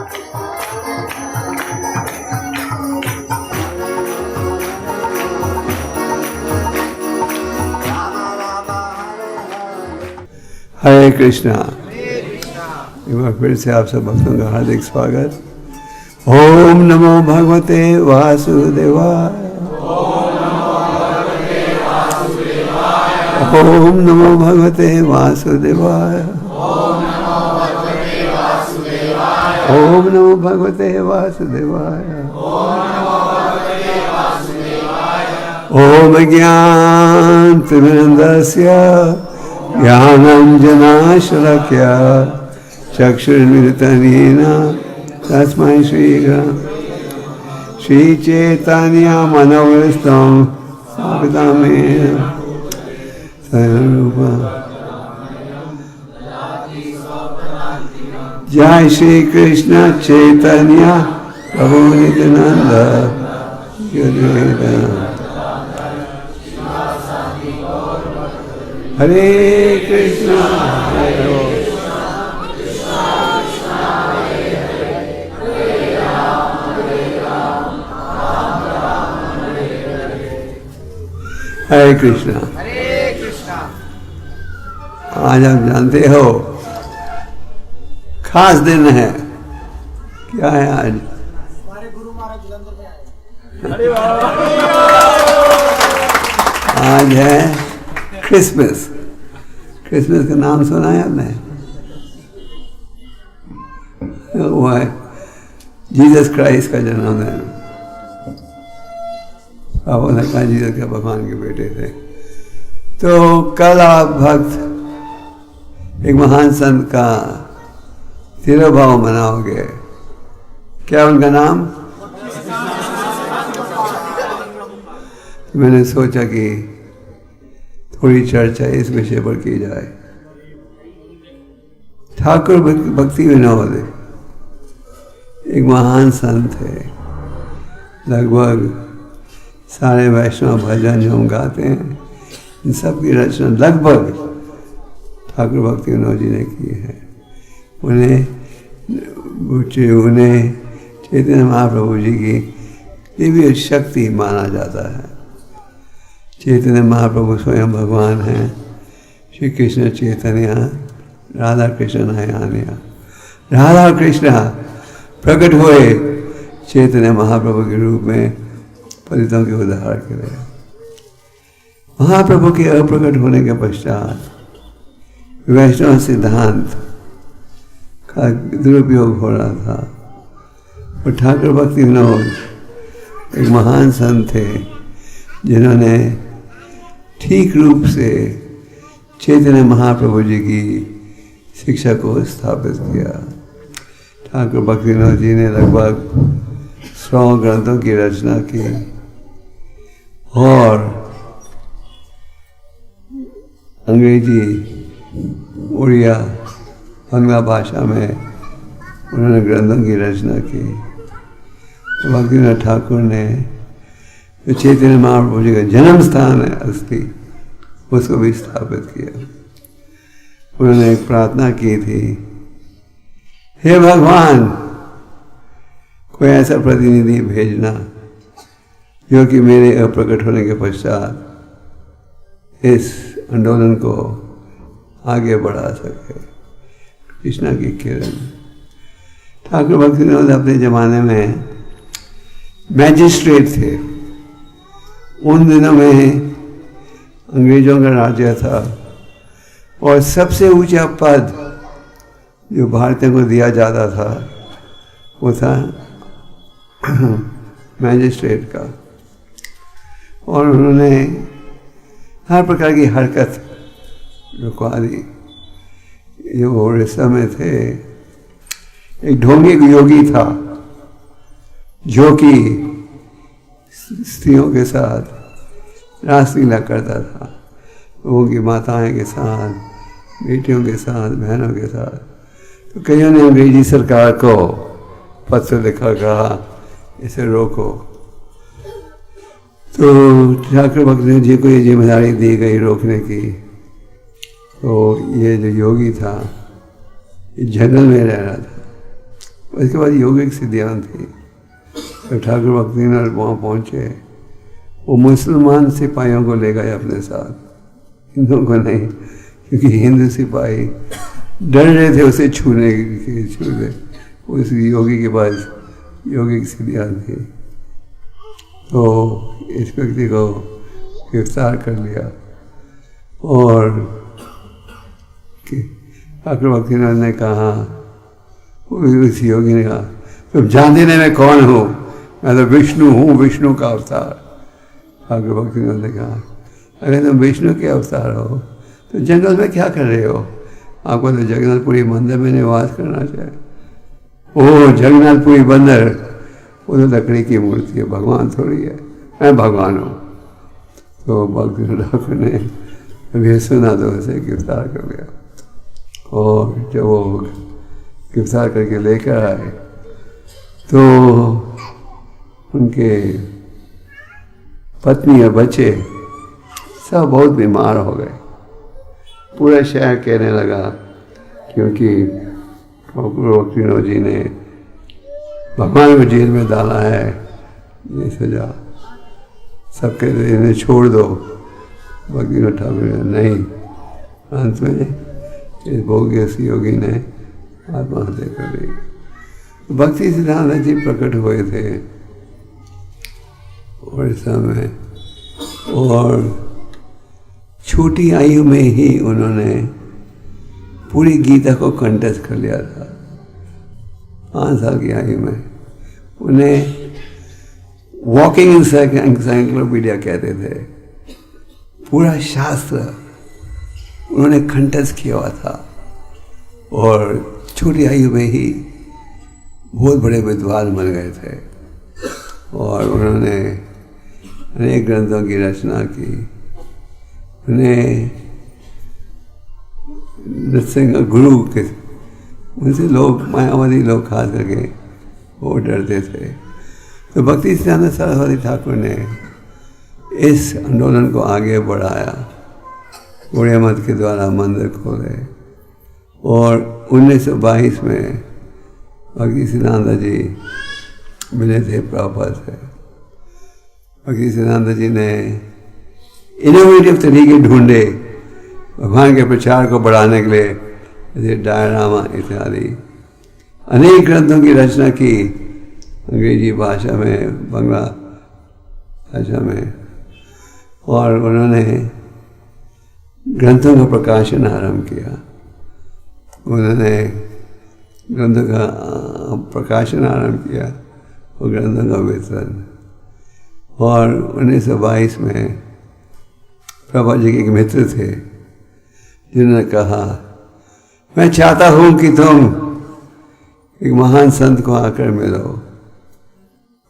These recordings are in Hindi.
हरे कृष्णा। एक बार फिर से आप सब भक्तों का हार्दिक स्वागत। ओम नमो भगवते वासुदेवाय। ओम नमो भगवते वासुदेवाय। ओम नमो भगवते वासुदेवाय। ओम ज्ञानतिमिरन्दस्य ज्ञानाञ्जनाशलाकया चक्षुर्मिलितं येन तस्मै श्रीचैतन्यमनोभीष्टं स्थापितं येन तदेव जय श्री कृष्ण चैतन्य प्रभु नित्यानंद। हरे कृष्णा हरे कृष्णा। आज आप जानते हो खास दिन है। क्या है आज? हमारे गुरु महाराज जलंधर में आए। आज है क्रिसमस। क्रिसमस का नाम सुना है आपने? वो है जीसस क्राइस्ट का जन्मदिन। अब उन्होंने कहा जीसस के भगवान के बेटे थे। तो कल आप भक्त एक महान संत का तिरुभाव मनाओगे। क्या उनका नाम? मैंने सोचा कि थोड़ी चर्चा इस विषय पर की जाए। ठाकुर भक्ति विनोद एक महान संत है। लगभग सारे वैष्णव भजन जो हम गाते हैं इन सब की रचना लगभग ठाकुर भक्ति विनोद जी ने की है। उन्हें चैतन्य महाप्रभु जी की दिव्य शक्ति माना जाता है। चैतन्य महाप्रभु स्वयं भगवान हैं। श्री कृष्ण चैतन्य राधा कृष्ण नयनान्या। राधा कृष्ण प्रकट हुए चैतन्य महाप्रभु के रूप में पतितों के उद्धार के लिए। महाप्रभु के अप्रकट होने के पश्चात वैष्णव सिद्धांत का दुरुपयोग हो रहा था। और ठाकुर भक्ति विनोद एक महान संत थे जिन्होंने ठीक रूप से चैतन्य महाप्रभु जी की शिक्षा को स्थापित किया। ठाकुर भक्ति विनोद जी ने लगभग 100 ग्रंथों की रचना की और अंग्रेजी, उड़िया, बांग्ला भाषा में उन्होंने ग्रंथों की रचना की। भक्तिनाथ ठाकुर ने जो चैतन्य महाप्रभु जी का जन्म स्थान है अस्थि, उसको भी स्थापित किया। उन्होंने एक प्रार्थना की थी, हे भगवान कोई ऐसा प्रतिनिधि भेजना जो कि मेरे अप्रकट होने के पश्चात इस आंदोलन को आगे बढ़ा सके। कृष्णा की किरण। ठाकुर भक्ति विनोद अपने जमाने में मैजिस्ट्रेट थे। उन दिनों में अंग्रेजों का राज्य था और सबसे ऊंचा पद जो भारतीयों को दिया जाता था वो था मैजिस्ट्रेट का। और उन्होंने हर प्रकार की हरकत रुकवा दी। जो उड़ीसा में थे, एक ढोंगी योगी था जो कि स्त्रियों के साथ रासलीला करता था। लोगों की माताएं के साथ, बेटियों के साथ, बहनों के साथ। तो कईयों ने अंग्रेजी सरकार को पत्र लिखा, कहा इसे रोको। तो ठाकुर भक्ति जी को ये जिम्मेदारी दी गई रोकने की। तो ये जो योगी था ये जंगल में रह रहा था। उसके बाद योगिक सिद्धियाँ थी। जब ठाकुर भक्तिनाथ वहाँ पहुँचे, वो मुसलमान सिपाहियों को ले गए अपने साथ, हिंदुओं को नहीं, क्योंकि हिंदू सिपाही डर रहे थे उसे छूने उस योगी के पास योगिक सिद्धियाँ थी। तो इस व्यक्ति को गिरफ्तार कर लिया और ठाकुर भक्तिनाथ ने कहा, उस योगी ने कहा, तुम जानते नहीं मैं कौन हूँ? मैं तो विष्णु हूँ, विष्णु का अवतार। ठाकुर भक्तिनाथ ने कहा, अगर तुम विष्णु के अवतार हो तो जंगल में क्या कर रहे हो? आपको तो जगन्नाथपुरी मंदिर में निवास करना चाहिए। ओह, जगन्नाथपुरी बंदर, वो तो लकड़ी की मूर्ति है, भगवान थोड़ी है, मैं भगवान हूँ। तो भक्ति ठाकुर ने अभी सुना तो उसे गिरफ्तार कर लिया। और जब वो गिरफ्तार करके लेकर आए तो उनके पत्नी और बच्चे सब बहुत बीमार हो गए। पूरा शहर कहने लगा, क्योंकि भक्तिनाथ जी ने भगवान को जेल में डाला है, ये सजा सब कहते इन्हें छोड़ दो। भक्तिनाथ ठाकुर ने नहीं, अंत में इस भोग्यस योगी ने आत्महत्या कर ली। भक्ति सिद्धांत जी प्रकट हुए थे उड़ीसा में, और छोटी आयु में ही उन्होंने पूरी गीता को कंठस्थ कर लिया था। 5 साल की आयु में उन्हें वॉकिंग एनसाइक्लोपीडिया कहते थे। पूरा शास्त्र उन्होंने कंठस्थ किया हुआ था और छोटी आयु में ही बहुत बड़े विद्वान बन गए थे और उन्होंने अनेक ग्रंथों की रचना की। उन्हें नृसिंह गुरु के उनसे लोग, मायावादी लोग खास करके वो डरते थे। तो भक्ति सिद्धांत सरस्वती ठाकुर ने इस आंदोलन को आगे बढ़ाया। उड़िया मत के द्वारा मंदिर खोले और 1922 में भक्ति सिद्धांत जी मिले थे प्रभुपाद से। भक्ति सिद्धांत जी ने इनोवेटिव तरीके ढूंढे भगवान के प्रचार को बढ़ाने के लिए, जैसे डायरामा इत्यादि अनेक ग्रंथों की रचना की, अंग्रेजी भाषा में, बंगला भाषा में, और उन्होंने ग्रंथों का प्रकाशन आरंभ किया। उन्होंने ग्रंथों का प्रकाशन आरंभ किया और ग्रंथों का वितरण। और 1922 में प्रभा जी के एक मित्र थे जिन्होंने कहा, मैं चाहता हूं कि तुम एक महान संत को आकर मिलो।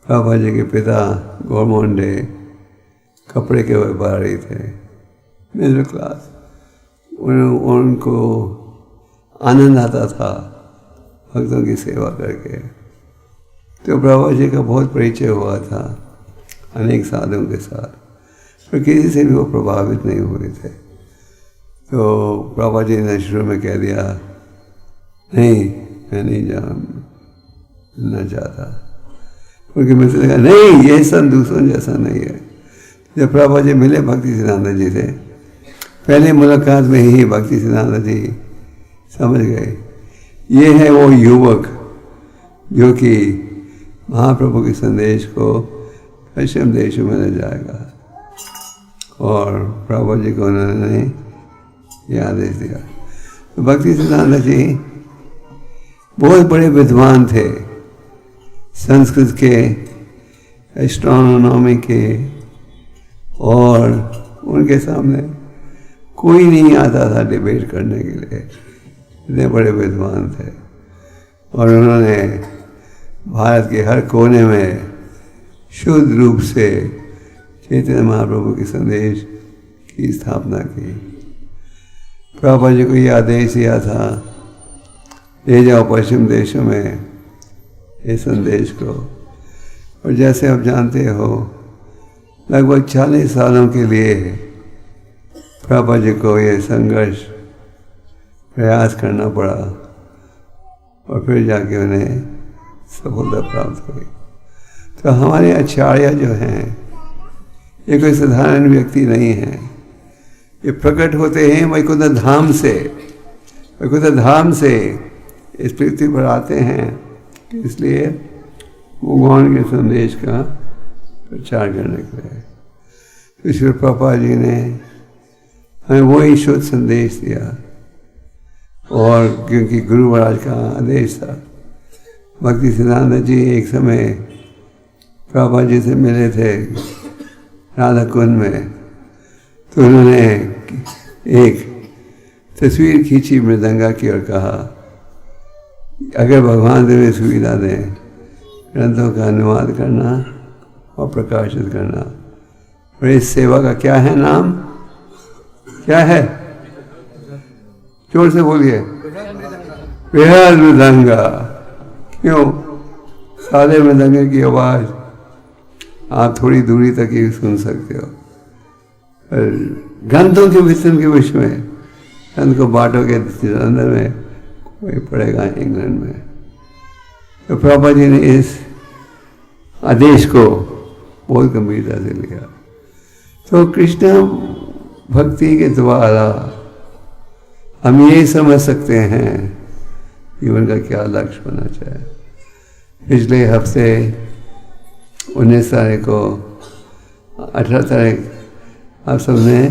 प्रभा जी के पिता गौरमोंडे कपड़े के व्यापारी थे, मिडिल क्लास। उनको आनंद आता था भक्तों की सेवा करके। तो प्रभा जी का बहुत परिचय हुआ था अनेक साधुओं के साथ, पर किसी से भी वो प्रभावित नहीं हुए थे। तो प्रभा जी ने शुरू में कह दिया, नहीं मैं नहीं जानना चाहता, क्योंकि मुझे कहा नहीं ये संत दूसरों जैसा नहीं है। जब प्रभा जी मिले भक्ति सिद्धांत जी से, पहले मुलाकात में ही भक्ति सिद्धांत जी समझ गए ये है वो युवक जो कि महाप्रभु के संदेश को पश्चिम देशों में ले जाएगा। और प्रभु जी को उन्होंने ये आदेश दिया। तो भक्ति सिद्धांत जी बहुत बड़े विद्वान थे, संस्कृत के, एस्ट्रोनॉमी के, और उनके सामने कोई नहीं आता था डिबेट करने के लिए, इतने बड़े विद्वान थे। और उन्होंने भारत के हर कोने में शुद्ध रूप से चैतन्य महाप्रभु के संदेश की स्थापना की। प्रभुपाद जी को ये आदेश दिया था, ले जाओ पश्चिम देशों में इस संदेश को। और जैसे आप जानते हो, लगभग 40 सालों के लिए प्रभुपाद जी को ये संघर्ष प्रयास करना पड़ा और फिर जाके उन्हें सफलता प्राप्त हुई। तो हमारे आचार्य जो हैं ये कोई साधारण व्यक्ति नहीं है, ये प्रकट होते हैं वैकुंठ धाम से। वैकुंठ धाम से इस पृथ्वी पर आते हैं, इसलिए भगवान के संदेश का प्रचार करने के लिए। तो ईश्वर प्रभुपाद जी ने हमें वही शुद्ध संदेश दिया, और क्योंकि गुरु महाराज का आदेश था। भक्ति सिद्धांत जी एक समय प्रभुपाद जी से मिले थे राधा कुंड में, तो उन्होंने एक तस्वीर खींची मृदंगा की और कहा, अगर भगवान तुम्हें सुविधा दें ग्रंथों का अनुवाद करना और प्रकाशित करना, और इस सेवा का क्या है नाम, क्या है, जोर से बोलिए, बेहद मृदंगा। क्यों? सादे मृदंगे की आवाज आप थोड़ी दूरी तक ही सुन सकते हो, ग्रंथों के वितरण के विषय में ग्रंथ को बांटोगे लंदन में, कोई पड़ेगा इंग्लैंड में। तो प्रभुपाद जी ने इस आदेश को बहुत गंभीरता से लिया। तो कृष्ण भक्ति के द्वारा हम ये समझ सकते हैं जीवन का क्या लक्ष्य होना चाहिए। पिछले हफ्ते 19 तारीख को 18 तारीख आप सबने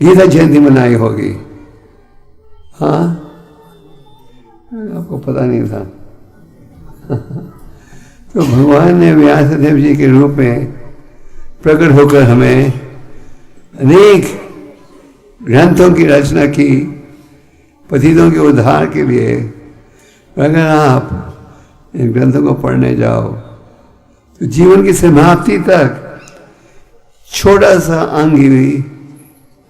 गीता जयंती मनाई होगी। हाँ, आपको पता नहीं था। तो भगवान ने व्यासदेव जी के रूप में प्रकट होकर हमें अनेक ग्रंथों की रचना की, पतितों के उद्धार के लिए। अगर आप इन ग्रंथों को पढ़ने जाओ तो जीवन की समाप्ति तक छोटा सा अंग भी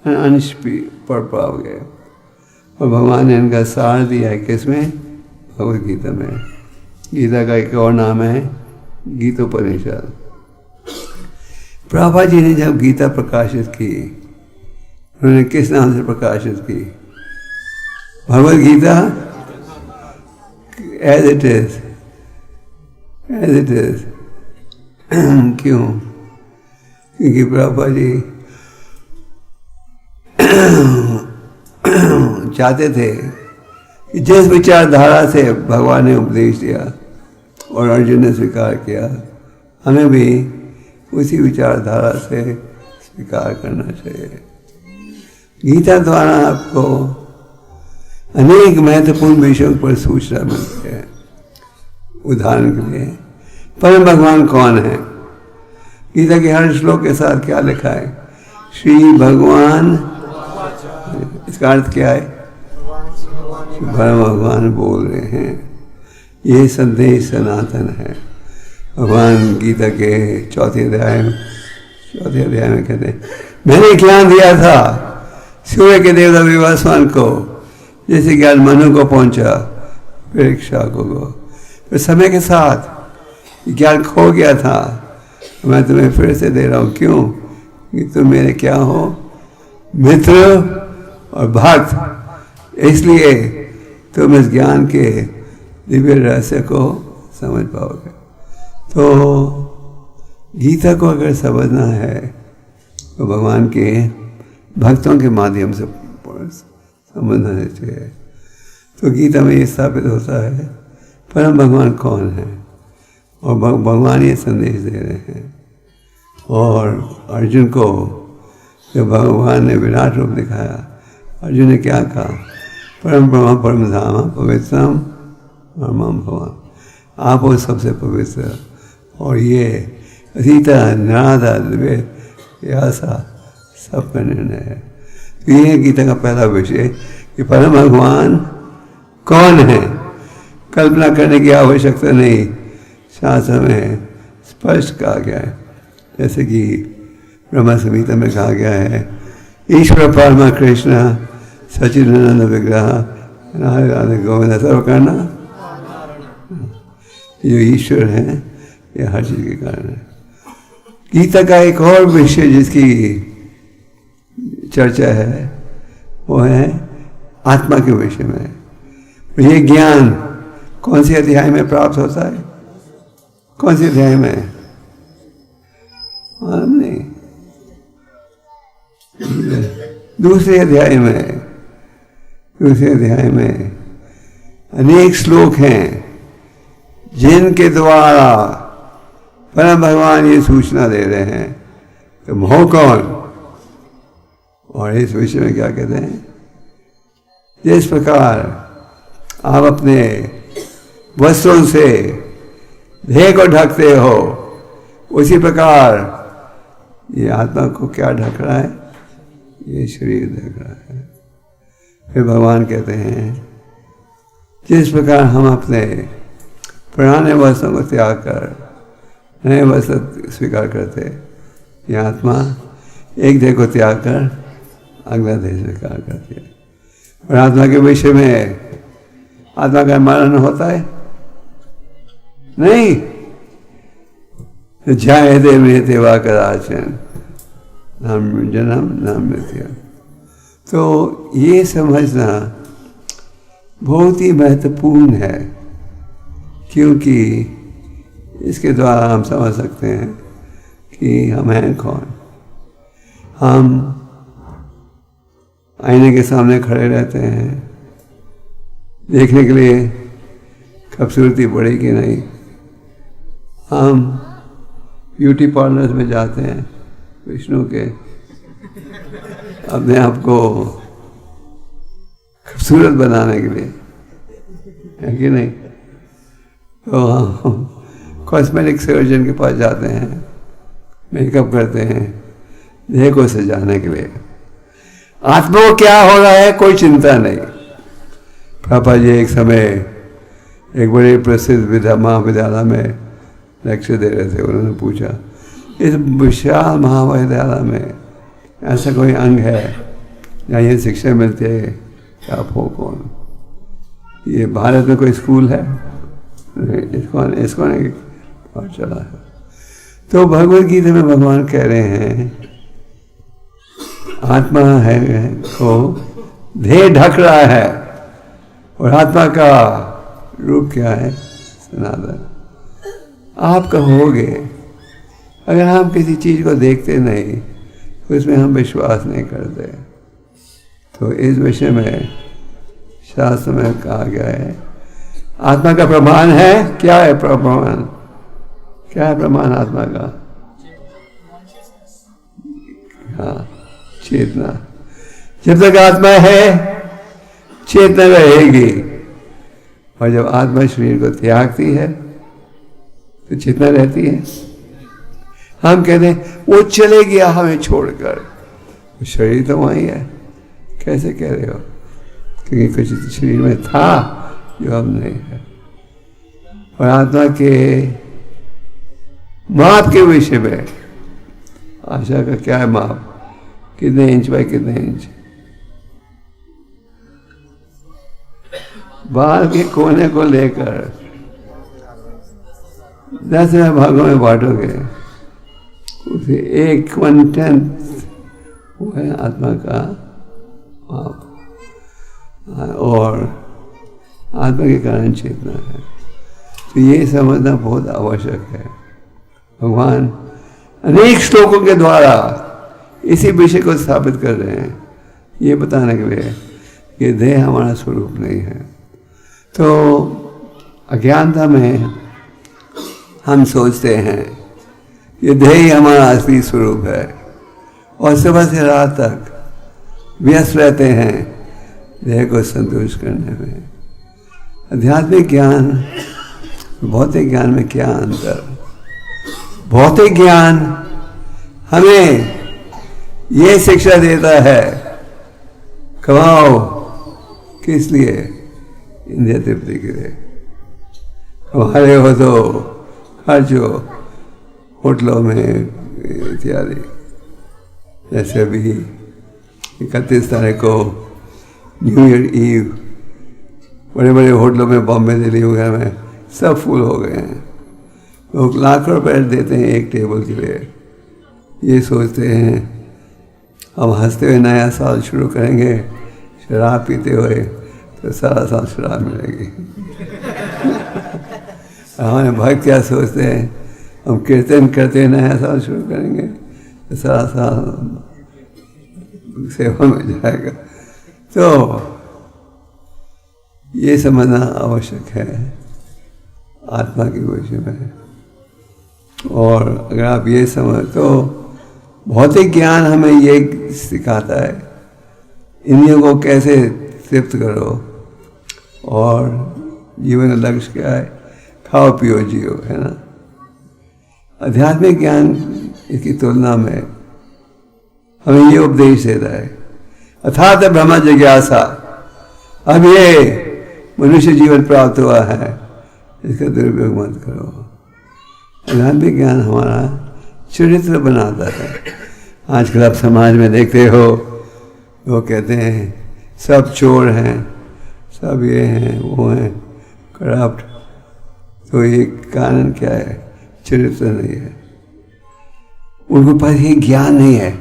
अंश भी पढ़ पाओगे। और भगवान ने इनका सार दिया है किसमें? भगवद गीता में। गीता का एक और नाम है गीतोपनिषद। प्रभुपाद जी ने जब गीता प्रकाशित की, उन्होंने किस नाम से प्रकाशित की? Bhagavad Gita as it is, as it is. क्यों? क्योंकि प्रभुपाद जी चाहते थे कि जिस विचारधारा से भगवान ने उपदेश दिया और अर्जुन ने स्वीकार किया, हमें भी उसी विचारधारा से स्वीकार करना चाहिए। गीता द्वारा आपको अनेक महत्वपूर्ण विषयों पर सूचना मिलती है। उदाहरण के लिए, परम भगवान कौन है? गीता के हर श्लोक के साथ क्या लिखा है? श्री भगवान। इसका अर्थ क्या है? परम भगवान बोल रहे हैं। ये संदेश सनातन है। भगवान गीता के चौथे अध्याय में कहते हैं, मैंने ज्ञान दिया था सूर्य के देवता विवासवान को, जैसे ज्ञान मनु को पहुंचा, फिर इक्ष्वाकु को। फिर समय के साथ ज्ञान खो गया था, मैं तुम्हें फिर से दे रहा हूँ। क्यों? कि तुम मेरे क्या हो? मित्र और भक्त। इसलिए तुम इस ज्ञान के दिव्य रहस्य को समझ पाओगे। तो गीता को अगर समझना है तो भगवान के भक्तों के माध्यम से समझना चाहिए। तो गीता में ये स्थापित होता है परम भगवान कौन है, और भगवान ये संदेश दे रहे हैं। और अर्जुन को जब भगवान ने विराट रूप दिखाया, अर्जुन ने क्या कहा? परम ब्रह्म परम धाम पवित्रम परमम भगवान। आप वो सबसे पवित्र, और ये सीता निराधा द्वैत ऐसा सबका निर्णय है। तो ये गीता का पहला विषय कि परम भगवान कौन है, कल्पना करने की आवश्यकता नहीं, शास्त्र में स्पष्ट कहा गया है। जैसे कि ब्रह्म संहिता में कहा गया है, ईश्वर परमा कृष्ण सच्चिदानंद विग्रह राधे गोविंद सर्व करना। जो ईश्वर है ये हर चीज के कारण है। गीता का एक और विषय जिसकी चर्चा है वो है आत्मा के विषय में। ये ज्ञान कौन सी अध्याय में प्राप्त होता है? कौन सी अध्याय में? मालूम नहीं। दूसरे अध्याय में, दूसरे अध्याय में अनेक श्लोक हैं जिनके द्वारा परम भगवान ये सूचना दे रहे हैं तुम हो कौन। और इस विषय में क्या कहते हैं? जिस प्रकार आप अपने वस्त्रों से देह को ढकते हो, उसी प्रकार ये आत्मा को क्या ढक रहा है? ये शरीर ढक रहा है। फिर भगवान कहते हैं जिस प्रकार हम अपने पुराने वस्त्रों को त्याग कर नए वस्त्र स्वीकार करते, ये आत्मा एक देह को त्याग कर अगला देह स्वीकार करती है। और आत्मा के विषय में आत्मा का मरण होता है नहीं। जाए दे मृत्यु वा कदाचन नाम जन्म नाम मृत्यु। तो ये समझना बहुत ही महत्वपूर्ण है, क्योंकि इसके द्वारा हम समझ सकते हैं कि हम हैं कौन। हम आईने के सामने खड़े रहते हैं देखने के लिए खूबसूरती बढ़ी कि नहीं। हम ब्यूटी पार्लर्स में जाते हैं विष्णु के अपने आप को खूबसूरत बनाने के लिए, है कि नहीं? तो हम कॉस्मेटिक सर्जन के पास जाते हैं, मेकअप करते हैं देह को सजाने के लिए। आत्मा को क्या हो रहा है कोई चिंता नहीं। पापा जी एक समय एक बड़े प्रसिद्ध महाविद्यालय में लेक्चर दे रहे थे। उन्होंने पूछा इस विशाल महाविद्यालय में ऐसा कोई अंग है जहाँ ये शिक्षा मिलती है कि आप हो कौन? ये भारत में कोई स्कूल है? इसको नहीं और चला है। तो भगवद गीता में भगवान कह रहे हैं आत्मा है को देह ढक रहा है, और आत्मा का रूप क्या है? सनातन। आप कहोगे अगर हम किसी चीज को देखते नहीं तो उसमें हम विश्वास नहीं करते। तो इस विषय में शास्त्र में कहा गया है आत्मा का प्रमाण है। क्या है प्रमाण? क्या है प्रमाण आत्मा का? हाँ, चेतना। जब तक आत्मा है चेतना रहेगी, और जब आत्मा शरीर को त्यागती है तो चेतना रहती है। हम कहते हैं वो चले गया हमें छोड़कर, शरीर तो वहीं है। कैसे कह रहे हो? क्योंकि कुछ शरीर में था जो अब नहीं है। और आत्मा के माप के विषय में आशा का क्या है माप? कितने इंच बाय कितने इंच? बाल के कोने को लेकर 10 भागों में बांटोगे, उसे 1/10 वो है आत्मा का माप। और आत्मा के कारण चेतना है। तो ये समझना बहुत आवश्यक है। भगवान अनेक श्लोकों के द्वारा इसी विषय को स्थापित कर रहे हैं, ये बताने के लिए कि देह हमारा स्वरूप नहीं है। तो अज्ञानता में हम सोचते हैं कि देह ही हमारा असली स्वरूप है, और सुबह से रात तक व्यस्त रहते हैं देह को संतुष्ट करने में। आध्यात्मिक ज्ञान भौतिक ज्ञान में क्या अंतर? भौतिक ज्ञान हमें ये शिक्षा देता है कमाओ किस लिए? इंद्रिय तृप्ति के लिए। हमारे हो तो खर्चो होटलों में इत्यादि। जैसे अभी 31 तारीख को न्यू ईयर ईव बड़े बड़े होटलों में बॉम्बे दिल्ली वगैरह में सब फुल हो गए हैं। लोग लाखों रुपए देते हैं एक टेबल के लिए। ये सोचते हैं हम हंसते हुए नया साल शुरू करेंगे, शराब पीते हुए तो सारा साल शराब मिलेगी। हमारे भक्त क्या सोचते हैं, हम कीर्तन करते नया साल शुरू करेंगे तो सारा साल सेवा में जाएगा। तो ये समझना आवश्यक है आत्मा के विषय में। और अगर आप ये समझ, तो भौतिक ज्ञान हमें ये सिखाता है इंद्रियों को कैसे तृप्त करो, और जीवन का लक्ष्य क्या है, खाओ पियो जियो, है ना। आध्यात्मिक ज्ञान इसकी तुलना में हमें ये उपदेश देता है, अथात ब्रह्म जिज्ञासा, अब ये मनुष्य जीवन प्राप्त हुआ है, इसका दुरुपयोग मत करो। आध्यात्मिक ज्ञान हमारा चरित्र बनाता है। आजकल आप समाज में देखते हो, वो कहते हैं सब चोर हैं, सब ये हैं वो हैं, करप्ट। तो ये कारण क्या है, चरित्र नहीं है। उनको पास ये ज्ञान नहीं है,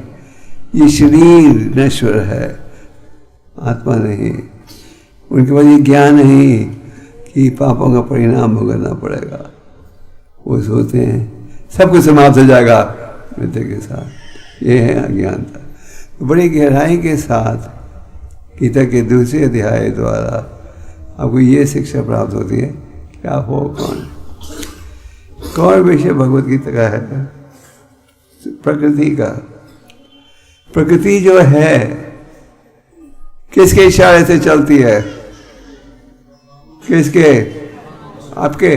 ये शरीर नश्वर है, आत्मा नहीं। उनके पास ये ज्ञान नहीं कि पापों का परिणाम भुगतना पड़ेगा। वो सोचते हैं सब कुछ समाप्त हो जाएगा मृत्यु के साथ। ये है अज्ञानता। तो बड़ी गहराई के साथ गीता के दूसरे अध्याय द्वारा आपको ये शिक्षा प्राप्त होती है, क्या हो कौन। कौन विषय भगवत गीता का है, प्रकृति का। प्रकृति जो है किसके इशारे से चलती है, किसके, आपके,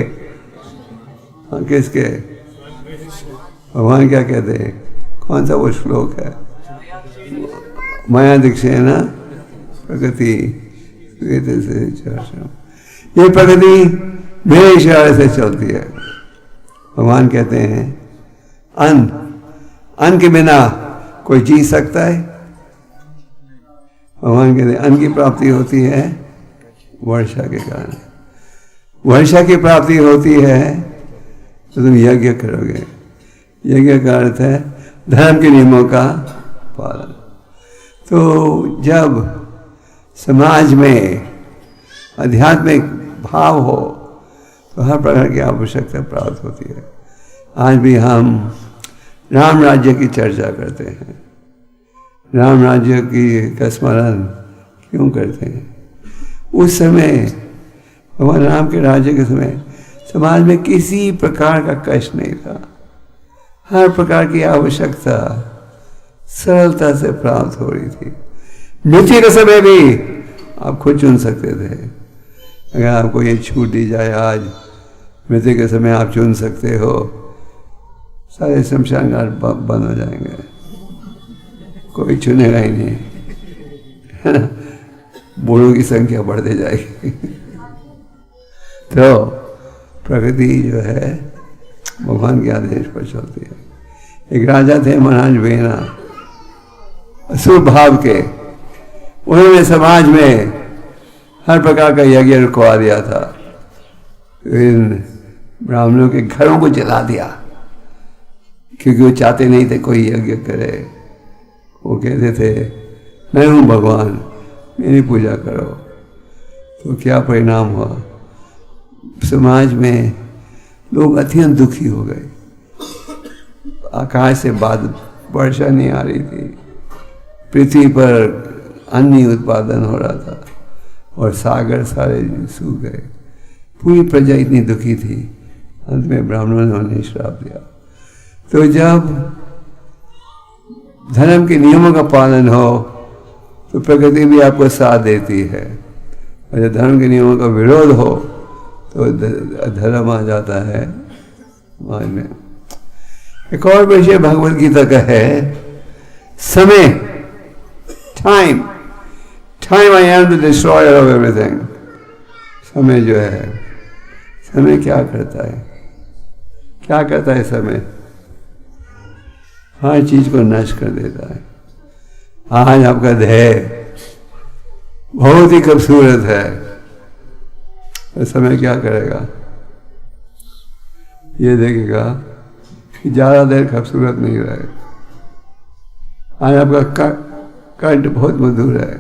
हाँ किसके, भगवान क्या कहते हैं, कौन सा वो श्लोक है, माया दीक्षे ना प्रकृति से, ये प्रकृति मेरे इशारे से चलती है। भगवान कहते हैं अन्न के बिना कोई जी सकता है। भगवान कहते हैं अन्न की प्राप्ति होती है वर्षा के कारण। वर्षा की प्राप्ति होती है तो तुम यज्ञ करोगे। यज्ञ का अर्थ है धर्म के नियमों का पालन। तो जब समाज में आध्यात्मिक भाव हो तो हर प्रकार की आवश्यकता प्राप्त होती है। आज भी हम राम राज्य की चर्चा करते हैं। राम राज्य का स्मरण क्यों करते हैं? उस समय भगवान राम के राज्य के समय समाज में किसी प्रकार का कष्ट नहीं था। हर प्रकार की आवश्यकता सरलता से प्राप्त हो रही थी। मृत्यु के समय भी आप खुद चुन सकते थे। अगर आपको ये छूट दी जाए आज, मृत्यु के समय आप चुन सकते हो, सारे शमशान घाट बंद हो जाएंगे, कोई चुनेगा ही नहीं, है ना। बूढ़ों की संख्या बढ़ते जाएगी। तो प्रकृति जो है भगवान के आदेश पर चलती है। एक राजा थे महाराज वेना, असुर भाव के। उन्होंने समाज में हर प्रकार का यज्ञ रुकवा दिया था। इन ब्राह्मणों के घरों को जला दिया क्योंकि वो चाहते नहीं थे कोई यज्ञ करे। वो कहते थे मैं हूँ भगवान, मेरी पूजा करो। तो क्या परिणाम हुआ, समाज में लोग अत्यंत दुखी हो गए। आकाश से बाद वर्षा नहीं आ रही थी, पृथ्वी पर अन्न उत्पादन हो रहा था और सागर सारे सूख गए। पूरी प्रजा इतनी दुखी थी। अंत में ब्राह्मणों ने उन्हें श्राप दिया। तो जब धर्म के नियमों का पालन हो तो प्रकृति भी आपको साथ देती है, और जब धर्म के नियमों का विरोध हो तो धर्म आ जाता है समाज में। एक और विषय भगवद गीता का है समय, time. Time I am the destroyer of everything. समय जो है, समय क्या करता है, क्या करता है समय? हर चीज को नष्ट कर देता है। आज आपका ध्येय बहुत ही खूबसूरत है, तो समय क्या करेगा? ये देखेगा कि ज्यादा देर खूबसूरत नहीं रहे। आज आपका कंठ बहुत मधुर है,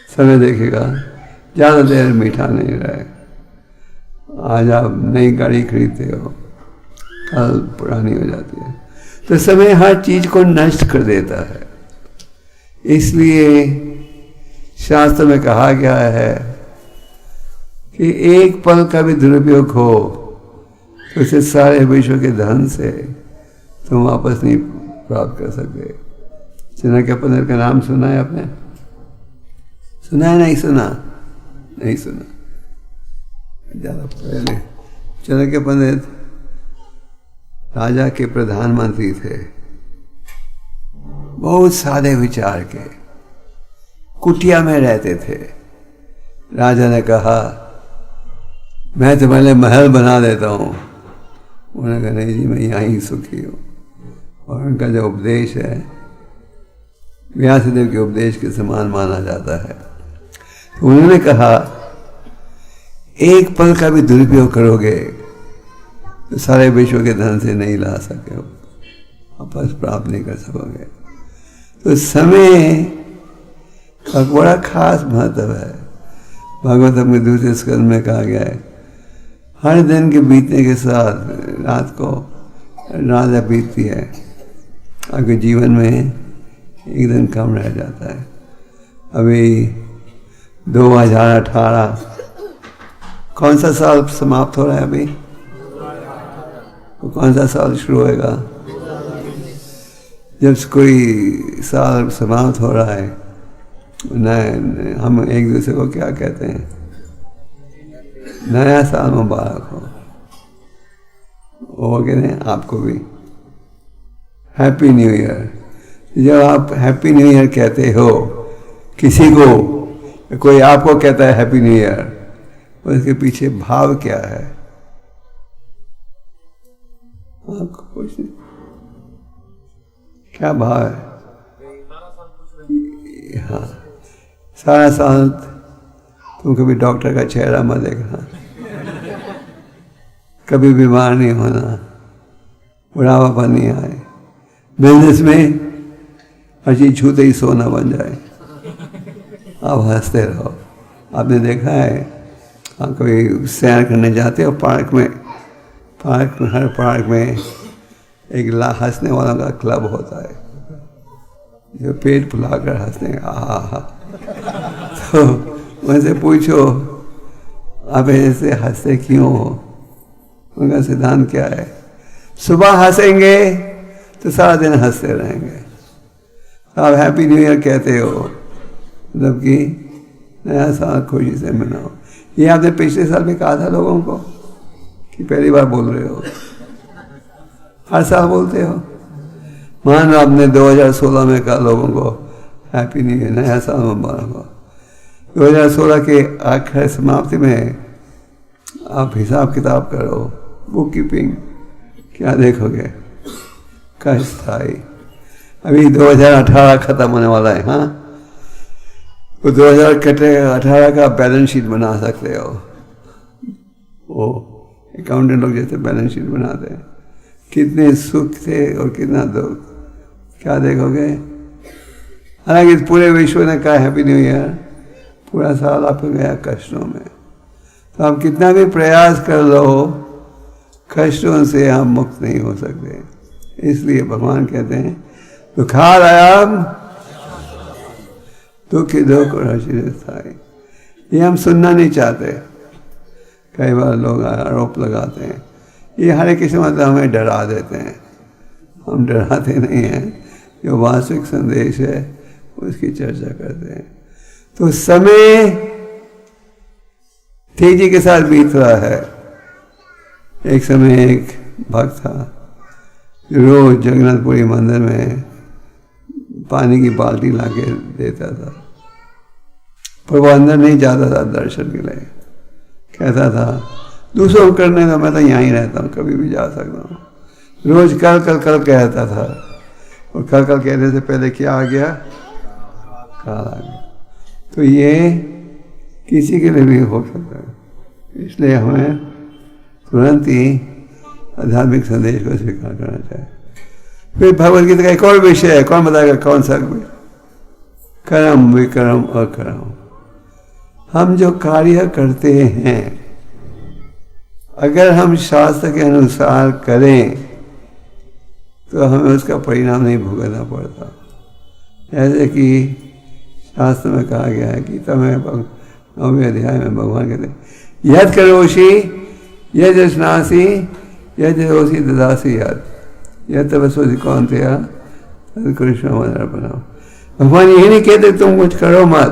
समय देखेगा ज्यादा देर मीठा नहीं रहे। आज आप नई गाड़ी खरीदते हो, कल पुरानी हो जाती है। तो समय हर चीज को नष्ट कर देता है। इसलिए शास्त्र में कहा गया है कि एक पल का भी दुरुपयोग हो तो इसे सारे विश्व के धन से तुम वापस नहीं प्राप्त कर सकते। चाणक्य पंडित का नाम सुना है आपने? सुना है? नहीं सुना? नहीं सुना। ज्यादा पहले चाणक्य पंडित राजा के प्रधानमंत्री थे, बहुत सादे विचार के, कुटिया में रहते थे। राजा ने कहा मैं तुम्हारे लिए महल बना देता हूं। उन्होंने कहा नहीं जी, मैं यहाँ ही सुखी हूँ। और उनका जो उपदेश है व्यासदेव के उपदेश के समान माना जाता है। तो उन्होंने कहा एक पल का भी दुरुपयोग करोगे तो सारे विश्व के धन से नहीं ला सके, वापस प्राप्त नहीं कर सकोगे। तो समय का बड़ा खास महत्व है। भागवतम के दूसरे स्कंद में कहा गया है हर दिन के बीतने के साथ रात को रात बीतती है, आपके जीवन में एक दिन कम रह जाता है। अभी 2018 कौन सा साल समाप्त हो रहा है अभी? तो कौन सा साल शुरू होएगा? जब कोई साल समाप्त हो रहा है नए, हम एक दूसरे को क्या कहते हैं? नया साल मुबारक हो। वो कहते हैं आपको भी हैप्पी न्यू ईयर। जब आप हैप्पी न्यू ईयर कहते हो किसी को, कोई आपको कहता है हैप्पी न्यू ईयर, उसके पीछे भाव क्या है? आपको कुछ नहीं, क्या भाव है? हाँ, सारा साल तुम कभी डॉक्टर का चेहरा मत देखना, कभी बीमार नहीं होना, बुढ़ापा नहीं आए, बिजनेस में हर चीज छूते ही सोना बन जाए, आप हंसते रहो। आपने देखा है आप कभी सैर करने जाते हो पार्क में, हर पार्क में एक हंसने वाला का क्लब होता है जो पेट फुलाकर हंसते हैं, आहा। तो उनसे पूछो आप ऐसे हंसते क्यों हो? उनका सिद्धांत क्या है? सुबह हंसेंगे तो सारा दिन हंसते रहेंगे। आप हैप्पी न्यू ईयर कहते हो, मतलब कि नया साल खुशी से मनाओ। ये आपने पिछले साल भी कहा था लोगों को कि पहली बार बोल रहे हो? हर साल बोलते हो? मान लो आपने 2016 में कहा लोगों को हैप्पी न्यू ईयर, नया साल मुबारक हो। 2016 के आखिर समाप्ति में आप हिसाब किताब करो, बुक कीपिंग, क्या देखोगे? का स्थाई। अभी 2018 खत्म होने वाला है। हाँ, तो 2018 का बैलेंस शीट बना सकते हो। वो अकाउंटेंट लोग जैसे बैलेंस शीट बनाते हैं, कितने सुख थे और कितना दुख, क्या देखोगे? हालांकि पूरे विश्व ने कहा हैप्पी न्यू ईयर, पूरा साल आपको गया कष्टों में। तो आप कितना भी प्रयास कर लो, कष्टों से आप मुक्त नहीं हो सकते। इसलिए भगवान कहते हैं दुखालयम दुखी दुख और हर्षि स्थाई। ये हम सुनना नहीं चाहते। कई बार लोग आरोप लगाते हैं ये हरे कृष्ण मतलब हमें डरा देते हैं। हम डराते नहीं हैं, जो वास्तविक संदेश है उसकी चर्चा करते हैं। तो समय तेजी के साथ बीत रहा है। एक समय एक भक्त था जो रोज जगन्नाथपुरी मंदिर में पानी की बाल्टी लाके देता था, पर वो अंदर नहीं जाता था दर्शन के लिए। कहता था दूसरों को करने का, मैं तो यहाँ ही रहता हूँ, कभी भी जा सकता हूँ। रोज कल कल कल कहता था, और कल कल कहने से पहले क्या आ गया? काल आ गया। तो ये किसी के लिए भी हो सकता है। इसलिए हमें तुरंत ही आध्यात्मिक संदेश को स्वीकार करना चाहिए। फिर भगवद गीता का एक और विषय है, कौन बताएगा कौन सा? कर्म विकर्म अकर्म। हम जो कार्य करते हैं अगर हम शास्त्र के अनुसार करें तो हमें उसका परिणाम नहीं भुगतना पड़ता। जैसे कि शास्त्र में कहा गया है, गीता में 9वें अध्याय में भगवान कहते हैं, यद करोषि यद स्नासी यद होसी ददासी यद यद तपस्वी कौन्तेय तद कृष्ण बनाओ। भगवान यही नहीं कहते तुम कुछ करो मत,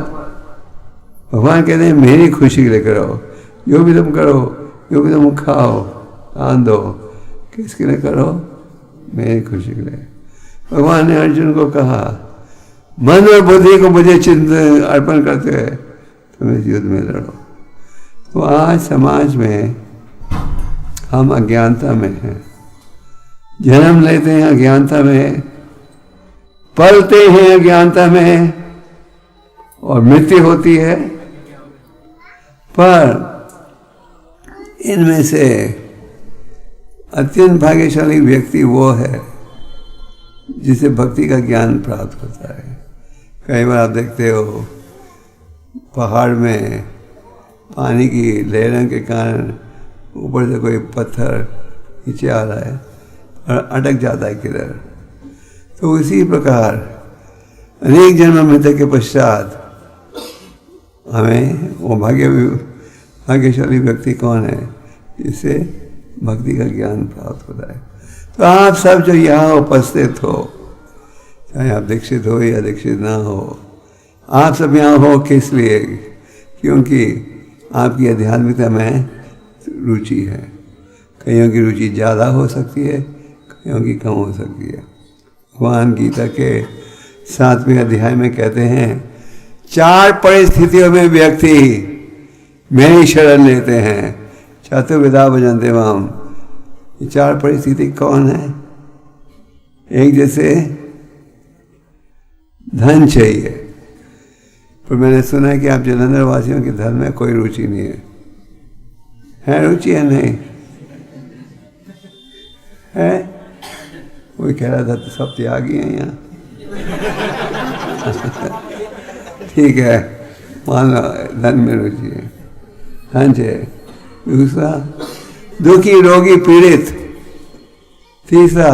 भगवान कहते हैं मेरी खुशी के लिए करो, जो भी तुम करो, जो भी तुम खाओ दान दो, किसके लिए करो? मेरी खुशी के लिए। भगवान ने अर्जुन को कहा मन और बुद्धि को मुझे चिंतन अर्पण करते हुए तुम इस युद्ध में लड़ो। तो आज समाज में हम अज्ञानता में हैं, जन्म लेते हैं अज्ञानता में, पलते हैं अज्ञानता में और मृत्यु होती है। पर इनमें से अत्यंत भाग्यशाली व्यक्ति वो है जिसे भक्ति का ज्ञान प्राप्त होता है। कई बार आप देखते हो पहाड़ में पानी की लहरों के कारण ऊपर से कोई पत्थर नीचे आ रहा है और अटक जाता है किधर। तो इसी प्रकार अनेक जन्म मृत्यु के पश्चात हमें वो भाग्यशाली व्यक्ति कौन है जिससे भक्ति का ज्ञान प्राप्त होता है। तो आप सब जो यहाँ उपस्थित हो, चाहे आप दीक्षित हो या दीक्षित ना हो, आप सब यहाँ हो किस लिए? क्योंकि आपकी आध्यात्मिकता में रुचि है। कईयों की रुचि ज़्यादा हो सकती है, कईयों की कम हो सकती है। भगवान गीता के 7वें अध्याय में कहते हैं 4 परिस्थितियों में व्यक्ति मेरी शरण लेते हैं, चतुर्विधा भजन्ते माम। ये 4 परिस्थिति कौन है? एक जैसे धन चाहिए, पर मैंने सुना है कि आप जलंधर वासियों के धन में कोई रुचि नहीं है रुचि है? नहीं है? कोई कह रहा था तो सब त्यागी हैं यहाँ। ठीक है, मान लो धन में रुचि है, धन चाहिए। दूसरा दुखी रोगी पीड़ित। तीसरा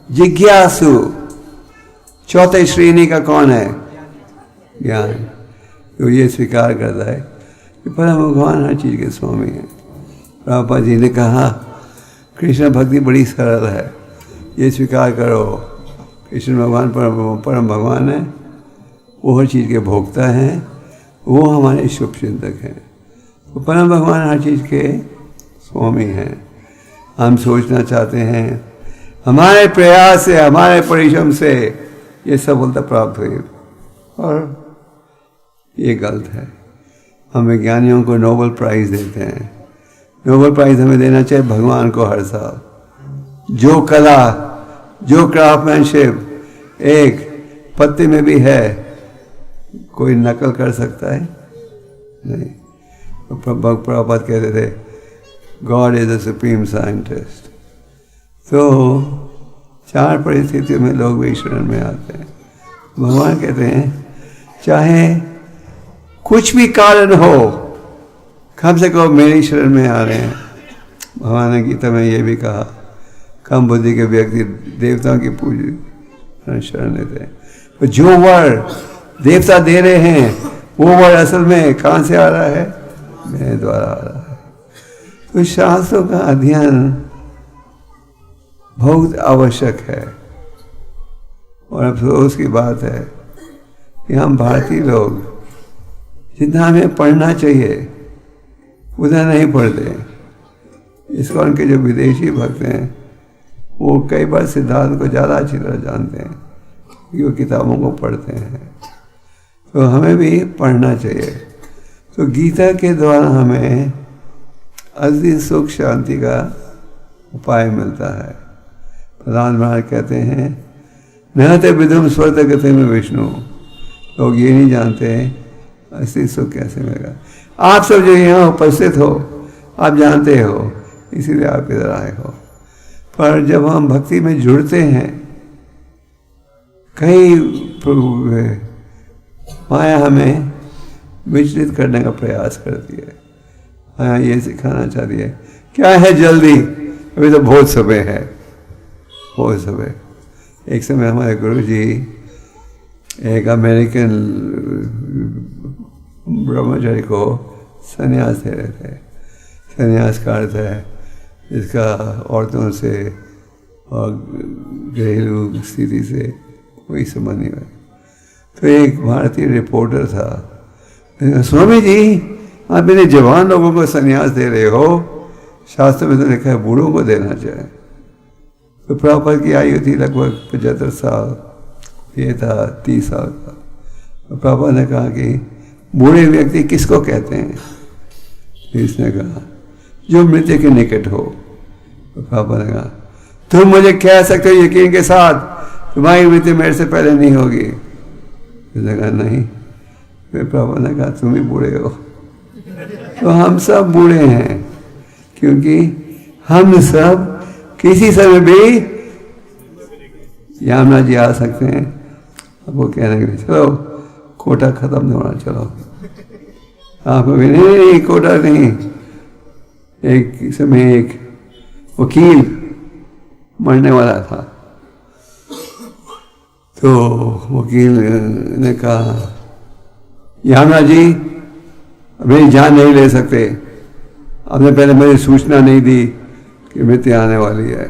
जिज्ञासु। चौथे श्रेणी का कौन है? ज्ञान। तो ये स्वीकार करता है कि परम भगवान हर चीज़ के स्वामी हैं। प्रभुपाद जी ने कहा कृष्ण भक्ति बड़ी सरल है, ये स्वीकार करो कृष्ण भगवान परम भगवान है, वो हर चीज़ के भोक्ता हैं, वो हमारे शुभ चिंतक हैं। तो परम भगवान हर चीज़ के स्वामी हैं। हम सोचना चाहते हैं हमारे प्रयास से, हमारे परिश्रम से ये सफलता प्राप्त हुई, और ये गलत है। हम वैज्ञानिकों को नोबेल प्राइज़ देते हैं, नोबेल प्राइज़ हमें देना चाहिए भगवान को हर साल। जो कला, जो क्राफ्टमैनशिप एक पत्ते में भी है, कोई नकल कर सकता है? नहीं। प्रभुपाद कहते थे God is the supreme scientist. तो 4 परिस्थितियों में लोग भी शरण में आते हैं। भगवान कहते हैं चाहे कुछ भी कारण हो, कम से कम मेरी शरण में आ रहे हैं। भगवान ने गीता में ये भी कहा कम बुद्धि के व्यक्ति देवताओं की पूजा शरण लेते हैं, तो जो वर देवता दे रहे हैं वो वर असल में कहाँ से आ रहा है? मेरे द्वारा आ रहा है। तो शास्त्रों का अध्ययन बहुत आवश्यक है। और अफसोस की बात है कि हम भारतीय लोग जितना हमें पढ़ना चाहिए उतना नहीं पढ़ते। इसको उनके जो विदेशी भक्त हैं वो कई बार सिद्धांत को ज़्यादा अच्छी तरह जानते हैं क्योंकि वो किताबों को पढ़ते हैं। तो हमें भी पढ़ना चाहिए। तो गीता के द्वारा हमें असली सुख शांति का उपाय मिलता है। प्रधान महाराज कहते हैं नहते विधुम स्वर्त गति में विष्णु। लोग ये नहीं जानते असली सुख कैसे मिलेगा। आप सब जो यहाँ उपस्थित हो आप जानते हो, इसीलिए आप इधर आए हो। पर जब हम भक्ति में जुड़ते हैं, कई माया हमें विचलित करने का प्रयास करती है। हाँ ये सिखाना चाहती है। क्या है जल्दी, अभी तो बहुत समय है, बहुत समय। एक समय हमारे गुरुजी एक अमेरिकन ब्रह्मचारी को संन्यास दे रहे थे। संन्यास का अर्थ है जिसका औरतों से और घरेलू स्थिति से कोई संबंध नहीं है। तो एक भारतीय रिपोर्टर था, स्वामी जी आप मेरे जवान लोगों को संन्यास दे रहे हो, शास्त्र में तो लिखा है बूढ़ों को देना चाहिए। तो प्रभुपाद की आयु थी लगभग 75 साल, ये था 30 साल का। तो प्रभुपाद ने कहा कि बूढ़े व्यक्ति किसको कहते हैं? तो इसने कहा जो मृत्यु के निकट हो। तो प्रभुपाद ने कहा तुम मुझे कह सकते हो यकीन के साथ तुम्हारी मृत्यु मेरे से पहले नहीं होगी? उसने कहा नहीं। फिर प्रभुपाद ने कहा तुम ही बूढ़े हो। तो हम सब बूढ़े हैं क्योंकि हम सब किसी समय भी यमुना जी आ सकते हैं। अब वो कहने के लिए चलो कोटा खत्म नहीं होना, चलो आपको भी नहीं कोटा नहीं। एक समय एक वकील मरने वाला था, तो वकील ने कहा यमुना जी मेरी जान नहीं ले सकते, आपने पहले मुझे सूचना नहीं दी कि मृत्यु आने वाली है।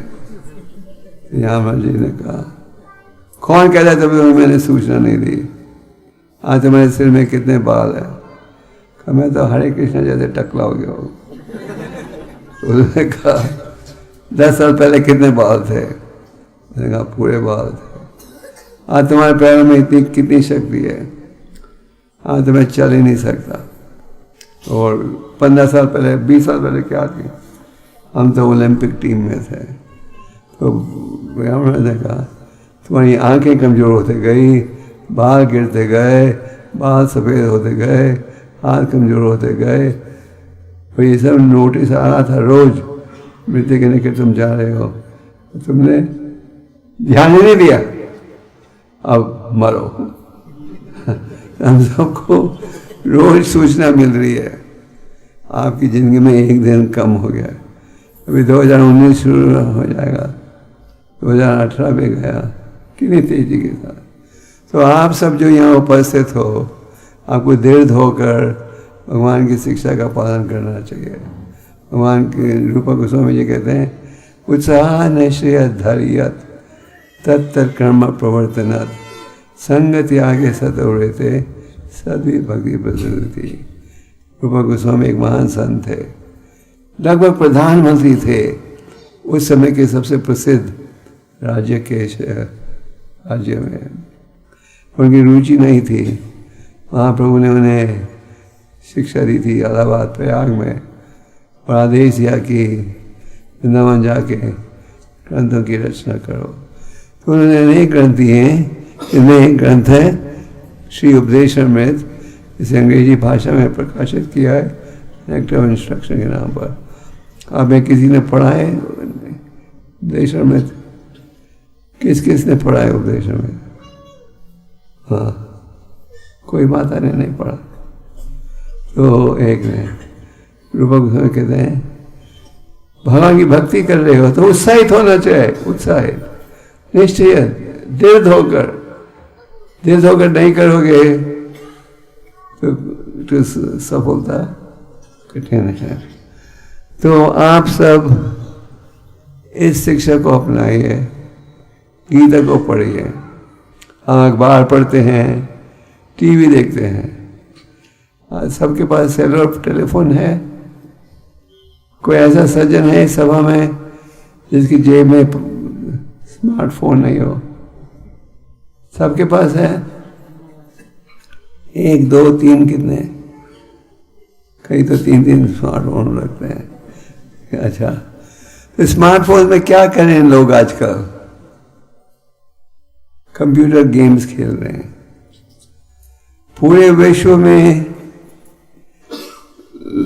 यमुना जी ने कहा कौन कहता है तुम्हें मैंने सूचना नहीं दी? आज तुम्हारे सिर में कितने बाल है? कहा मैं तो हरे कृष्ण जैसे टकला हो गया हूँ। उसने कहा 10 साल पहले कितने बाल थे? मैंने कहा पूरे बाल थे। आज तुम्हारे पैरों में इतनी कितनी शक्ति है? आज तो मैं चल ही नहीं सकता। और 15 साल पहले 20 साल पहले क्या थी, हम तो ओलंपिक टीम में थे। तो ने कहा तुम्हारी आंखें कमज़ोर होते गई, बाल गिरते गए, बाल सफ़ेद होते गए, हाथ कमज़ोर होते गए, और ये सब नोटिस आ रहा था रोज मृत्यु के निकट तुम जा रहे हो, तुमने ध्यान ही नहीं दिया, अब मरो। हम सबको रोज सूचना मिल रही है आपकी ज़िंदगी में एक दिन कम हो गया। अभी 2019 शुरू हो जाएगा, 2018 में गया, कितनी तेजी के साथ। तो आप सब जो यहाँ उपस्थित हो, आपको दृढ़ होकर भगवान की शिक्षा का पालन करना चाहिए। भगवान के रूपा गोस्वामी जी कहते हैं उत्साह निश्चय धैर्यत तत्तर कर्म प्रवर्तनत संगति आगे सतव्रते सदी भक्ति प्रसिद्धि। रूपा गोस्वामी एक महान संत थे, लगभग प्रधानमंत्री थे उस समय के सबसे प्रसिद्ध राज्य के राज्य में। उनकी रुचि नहीं थी, महाप्रभु ने उन्हें शिक्षा दी थी इलाहाबाद प्रयाग में, और आदेश दिया कि वृंदावन जाके ग्रंथों की रचना करो। तो उन्होंने अनेक ग्रंथ दिए हैं, इनमें एक ग्रंथ है श्री उपदेशामृत, इसे अंग्रेजी भाषा में प्रकाशित किया है नेक्टर ऑफ इंस्ट्रक्शन के नाम पर। आप में किसी ने पढ़ा है उपदेशामृत? किस किस ने पढ़ा है उपदेशामृत? हाँ, कोई माता ने नहीं पढ़ा। तो एक ने रूपा गोस्वामी कहते हैं भगवान की भक्ति कर रहे हो तो उत्साहित होना चाहिए, उत्साहित निश्चय दृढ़ होकर नहीं करोगे तो सफलता कठिन है। तो आप सब इस शिक्षा को अपनाइए, गीता को पढ़िए। हम अखबार पढ़ते हैं, टीवी देखते हैं, आज सबके पास सेलुलर टेलीफोन है। कोई ऐसा सज्जन है इस सभा में जिसकी जेब में स्मार्टफोन नहीं हो? सबके पास है, 1 2 3 कितने, कई तो 3 स्मार्टफोन रखते हैं। अच्छा, तो स्मार्टफोन में क्या करें लोग आजकल? कंप्यूटर गेम्स खेल रहे हैं। पूरे विश्व में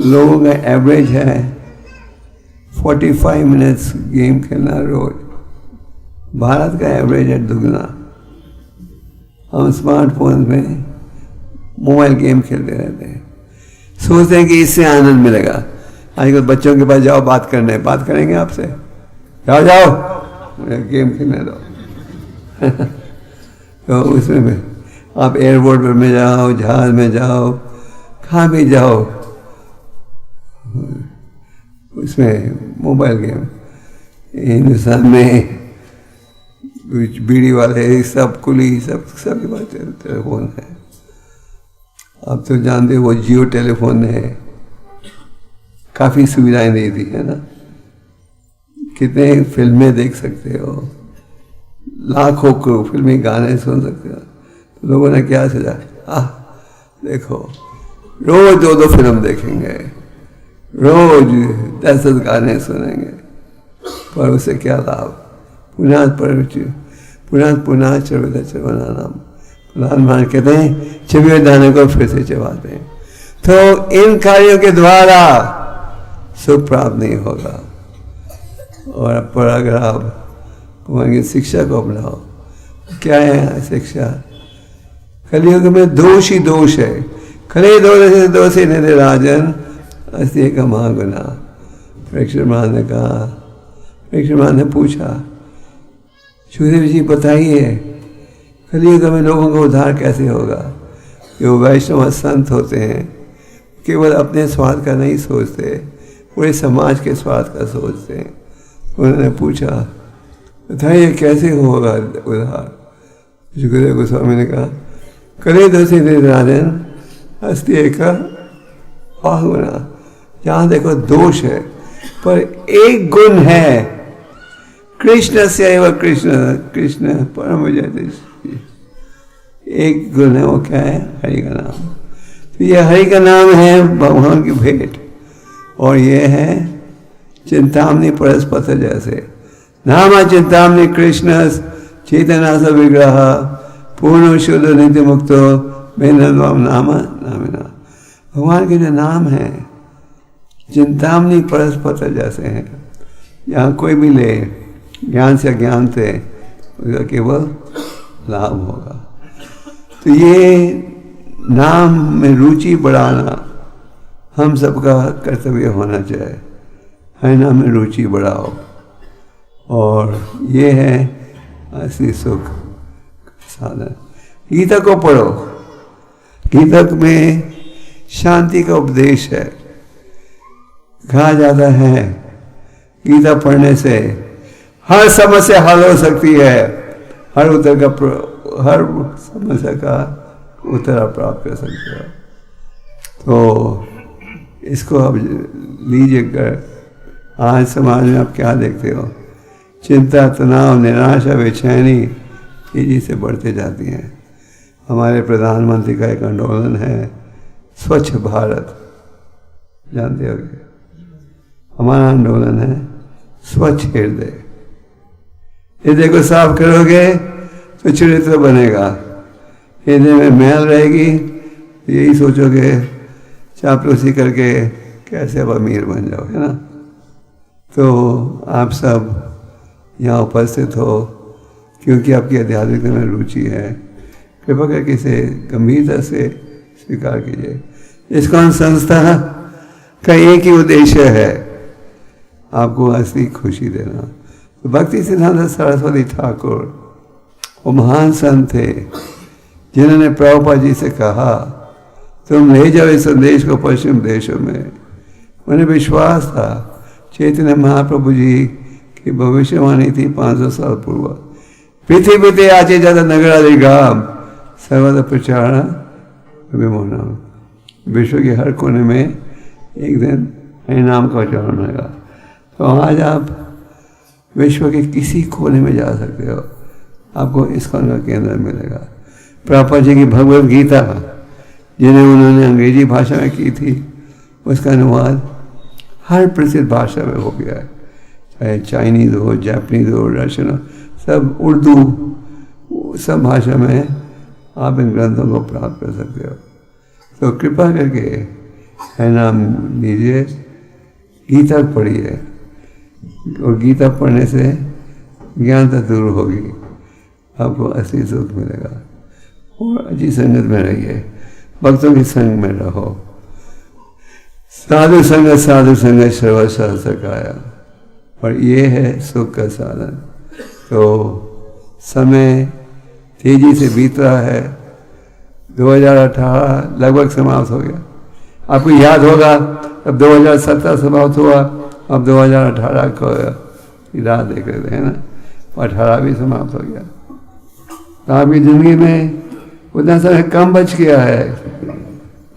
लोगों का एवरेज है 45 मिनट्स गेम खेलना रोज। भारत का एवरेज है दुगना। हम स्मार्टफोन में मोबाइल गेम खेलते रहते हैं, सोचते हैं कि इससे आनंद मिलेगा। आजकल बच्चों के पास जाओ बात करने, बात करेंगे आपसे? जाओ जाओ गेम खेलने दो। तो उसमें भी आप एयरपोर्ट पर में जाओ, जहाज में जाओ, कहाँ भी जाओ, उसमें मोबाइल गेम। हिंदुस्तान में कुछ बीड़ी वाले सब कुली सबके पास टेलीफोन है। आप तो जानते हो वो जियो टेलीफोन ने काफ़ी सुविधाएं दे दी है ना। कितने फिल्में देख सकते हो, लाखों को फिल्मी गाने सुन सकते हो। तो लोगों ने क्या सोचा, देखो रोज 2-2 फिल्म देखेंगे, रोज 10 गाने सुनेंगे, पर उसे क्या लाभ? पुनः चरवना नाम प्रधान कहते हैं, चबे दाने को फिर से चबाते हैं। तो इन कार्यों के द्वारा सुख प्राप्त नहीं होगा। और पर अगर आप भगवान की शिक्षा को अपनाओ, क्या है शिक्षा? कलियुग में दोष ही दोष है। खले दोषी निधि राजन अस्ति का महागुना। परीक्षित महाराज ने कहा, परीक्षित महाराज ने पूछा, सुखदेव जी बताइए कलियुग में लोगों का उद्धार कैसे होगा? जो वैष्णव संत होते हैं केवल अपने स्वार्थ का नहीं सोचते, पूरे समाज के स्वार्थ का सोचते हैं। उन्होंने पूछा, बताइए कैसे होगा उद्धार? सुखदेव गोस्वामी ने कहा, करे दोषी राजन अस्ति एक गुना। जहाँ देखो दोष है, पर एक गुण है, कृष्ण से एवं कृष्ण परम विजय। एक गुण है, वो क्या है? हरि का नाम। तो ये हरि का नाम है भगवान की भेंट, और ये है चिंतामणि परस्पथ जैसे। नाम चिंतामणि कृष्ण चेतना स विग्रह पूर्ण शुद्ध नित्य मुक्तो बेनद्वाम नाम नामिना। भगवान के जो नाम है चिंतामणि परस्पथ जैसे हैं। यहाँ कोई भी ले, ज्ञान से अज्ञान से उसका केवल लाभ होगा। तो ये नाम में रुचि बढ़ाना हम सबका कर्तव्य होना चाहिए। हर नाम में रुचि बढ़ाओ, और ये है असली सुख साधन। गीता को पढ़ो, गीता में शांति का उपदेश है। कहा जाता है गीता पढ़ने से हर समस्या हल हो सकती है, हर समस्या का उत्तर आप प्राप्त कर सकते हो। तो इसको अब लीजिए। आज समाज में आप क्या देखते हो? चिंता, तनाव, निराशा, बेचैनी तेजी से बढ़ते जाती हैं। हमारे प्रधानमंत्री का एक आंदोलन है स्वच्छ भारत, जानते हो? हमारा आंदोलन है स्वच्छ हृदय। हृदय को साफ करोगे तो चरित्र बनेगा। हृदय में मैल रहेगी, यही सोचोगे चापलूसी करके कैसे अब अमीर बन जाओ, है ना। तो आप सब यहाँ उपस्थित हो क्योंकि आपकी आध्यात्मिकता में रुचि है। कृपा करके इसे गंभीरता से स्वीकार कीजिए। इस्कॉन संस्था का एक ही उद्देश्य है, आपको असली खुशी देना। तो भक्ति सिद्धांत सरस्वती ठाकुर वो महान संत थे जिन्होंने प्रभुपाद जी से कहा तुम ले जाओ इस संदेश को पश्चिम देशों में। उन्हें विश्वास था चैतन्य महाप्रभु जी की भविष्यवाणी थी 500 साल पूर्व। पृथ्वी पे आचे जाता नगर आदि गाम सर्वदा प्रचार विमोहन। विश्व के हर कोने में एक दिन हरि नाम का उच्चारण होगा। तो आज आप विश्व के किसी कोने में जा सकते हो, आपको इस्कॉन का केंद्र मिलेगा। प्रभुपाद जी की भगवद गीता जिन्हें उन्होंने अंग्रेजी भाषा में की थी, उसका अनुवाद हर प्रसिद्ध भाषा में हो गया है, चाहे चाइनीज़ हो, जापानीज़ हो, रशियन हो, सब उर्दू, सब भाषा में आप इन ग्रंथों को प्राप्त कर सकते हो। तो कृपा करके है नाम लीजिए, गीता पढ़िए, और गीता पढ़ने से ज्ञानता दूर होगी, आपको असली सुख मिलेगा। और अच्छी संगत में रहिए, भक्तों की संग में रहो। साधु संग सर्वसा सकाया, और ये है सुख का साधन। तो समय तेजी से बीत रहा है, 2018 लगभग समाप्त हो गया। आपको याद होगा अब 2017 समाप्त हुआ, अब 2018 को राह देख रहे थे, है ना, 18 भी समाप्त हो गया। तो आपकी जिंदगी में उतना समय कम बच गया है।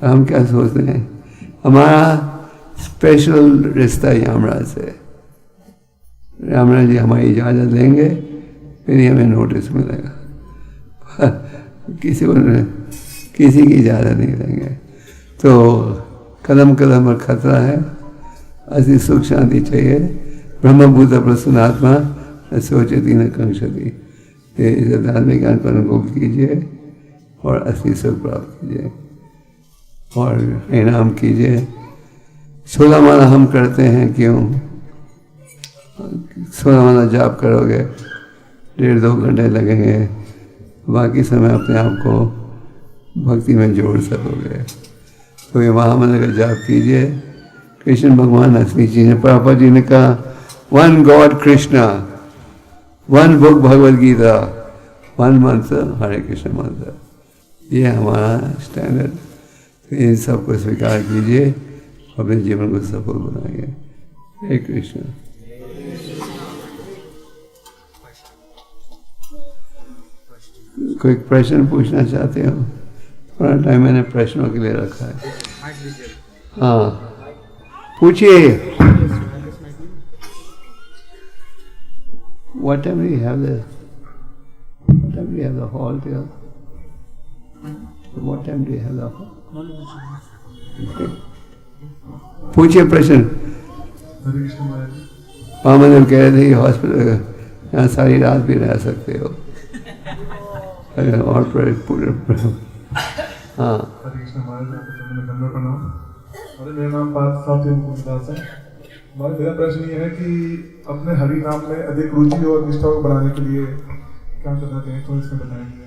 हम क्या सोचते हैं, हमारा स्पेशल रिश्ता यमराज से, यमराज जी हमारी इजाज़त देंगे फिर ही हमें नोटिस मिलेगा। किसी की इजाज़त नहीं देंगे। तो कदम कदम पर खतरा है, ऐसी सुख शांति चाहिए। ब्रह्मभूत प्रसन्नात्मा सोचती न कंक्षति, इस आध्यात्मिक ज्ञान को अनुभव कीजिए और असली सुख प्राप्त कीजिए और इनाम कीजिए। 16 माला हम करते हैं, क्यों? 16 माला जाप करोगे 1.5-2 घंटे लगेंगे, बाकी समय अपने आप को भक्ति में जोड़ सकोगे। तो ये महामंत्र का जाप कीजिए। कृष्ण भगवान असली चीज़ है। प्रभुपाद जी ने कहा, one god Krishna, one book Bhagavad Gita, one mantra Hare Krishna मंत्र, ये हमारा स्टैंडर्ड। तो इन सबको स्वीकार कीजिए, अपने जीवन को सफल बनाइए। हे कृष्ण। कोई प्रश्न पूछना चाहते हो? थोड़ा टाइम मैंने प्रश्नों के लिए रखा है। हाँ, पूछिए। What time do you have the hall till? What time do you have the hall? Okay. पूछिए प्रश्न। हाँ, मैंने कह रहे थे हॉस्पिटल यहाँ सारी रात भी रह सकते हो और पूरे हाँ। मेरा नाम पार्थ दास है। मेरा प्रश्न ये है कि अपने हरि नाम में अधिक रुचि और निष्ठा को बढ़ाने के लिए क्या करना चाहिए, तो इसमें बताएंगे।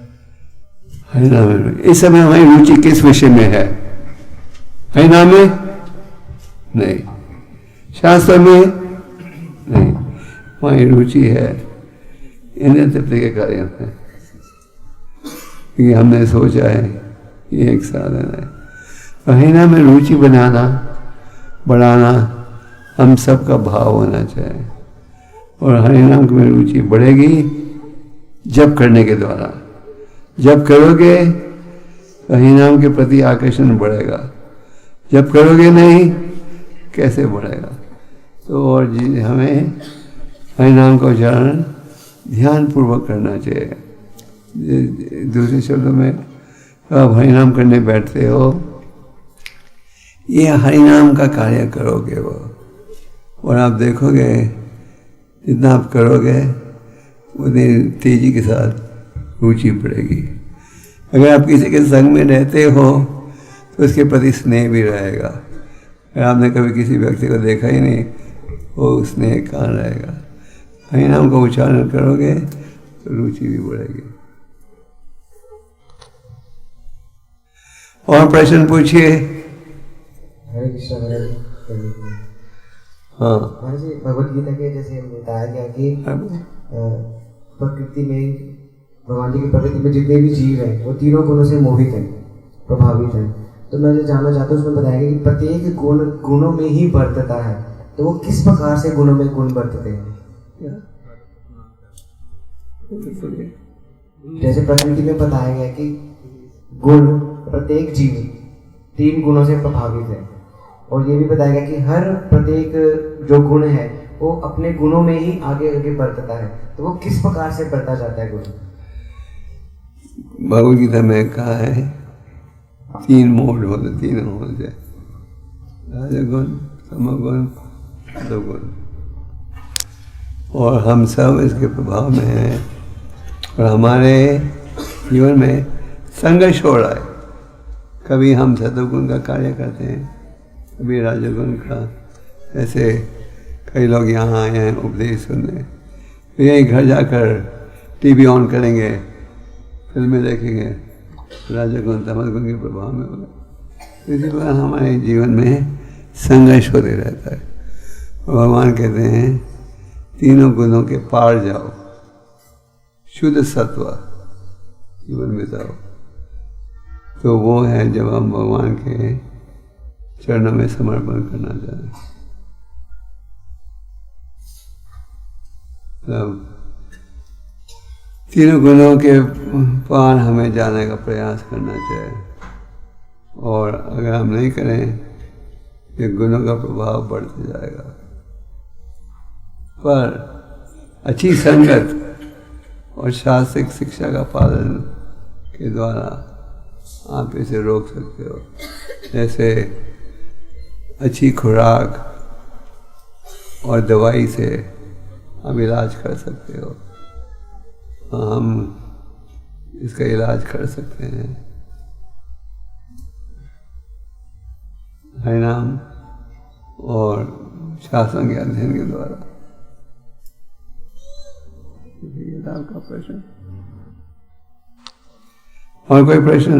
हरि नाम में इस समय हमारी रुचि किस विषय में है? हरि नाम में नहीं, शास्त्र में नहीं, हमारी रुचि है इंद्रिय तृप्ति के कार्यों में। क्योंकि हमने सोचा है ये एक साधन है। हरि नाम में रुचि बनाना बढ़ाना हम सबका भाव होना चाहिए। और हरि नाम में रुचि बढ़ेगी जप करने के द्वारा। जप करोगे तो हरि नाम के प्रति आकर्षण बढ़ेगा, जब करोगे नहीं कैसे बढ़ेगा? तो और हमें हरि नाम का उच्चारण ध्यान पूर्वक करना चाहिए। दूसरे शब्दों में, आप हरि नाम करने बैठते हो, ये हरि नाम का कार्य करोगे वो, और आप देखोगे जितना आप करोगे उतनी तेजी के साथ रुचि बढ़ेगी। अगर आप किसी के संग में रहते हो तो उसके प्रति स्नेह भी रहेगा। अगर आपने कभी किसी व्यक्ति को देखा ही नहीं, वो स्नेह कहाँ रहेगा? हरि नाम का उच्चारण करोगे तो रुचि भी बढ़ेगी। और प्रश्न पूछिए। हरे कृष्ण महाराज। हाँ, महाराज जी, भगवत गीता के जैसे बताया गया कि प्रकृति में, भगवान जी की प्रकृति में जितने भी जीव हैं वो तीनों गुणों से मोहित हैं, प्रभावित हैं। तो मैं जो जानना चाहता हूँ उसमें बताया गया कि प्रत्येक गुण गुणों में ही बरतता है। तो वो किस प्रकार से गुणों में गुण बरतते हैं? जैसे प्रकृति में बताया गया कि गुण प्रत्येक जीव 3 गुणों से प्रभावित है, और ये भी बताया गया कि हर प्रत्येक जो गुण है वो अपने गुणों में ही आगे आगे बढ़ता है। तो वो किस प्रकार से बढ़ता जाता है गुण? भगवद गीता में कहा है 3 मोड होते, 3 होते, राजगुण, तमोगुण, सत्वगुण, और हम सब इसके प्रभाव में हैं। और हमारे जीवन में संघर्ष हो रहा है। कभी हम सत्वगुण का कार्य करते हैं, कभी राजगुण का। ऐसे कई लोग यहाँ आए हैं उपदेश सुनने, तो यही घर जाकर टीवी ऑन करेंगे, फिल्में देखेंगे, राजगुण तमोगुण के प्रभाव में होगा। तो इसी प्रकार हमारे जीवन में संघर्ष होते रहता है। भगवान कहते हैं तीनों गुणों के पार जाओ, शुद्ध सत्व जीवन बिताओ। तो वो है जब हम भगवान के चरणों में समर्पण करना चाहें। तब तीनों गुणों के पार हमें जाने का प्रयास करना चाहिए, और अगर हम नहीं करें तो गुणों का प्रभाव बढ़ते जाएगा। पर अच्छी संगत और शास्त्रिक शिक्षा का पालन के द्वारा आप इसे रोक सकते हो। जैसे अच्छी खुराक और दवाई से आप इलाज कर सकते हो, हम इसका इलाज कर सकते हैं हरिनाम और शास्त्रों के अध्ययन के द्वारा। ये था आपका प्रश्न। और कोई प्रश्न?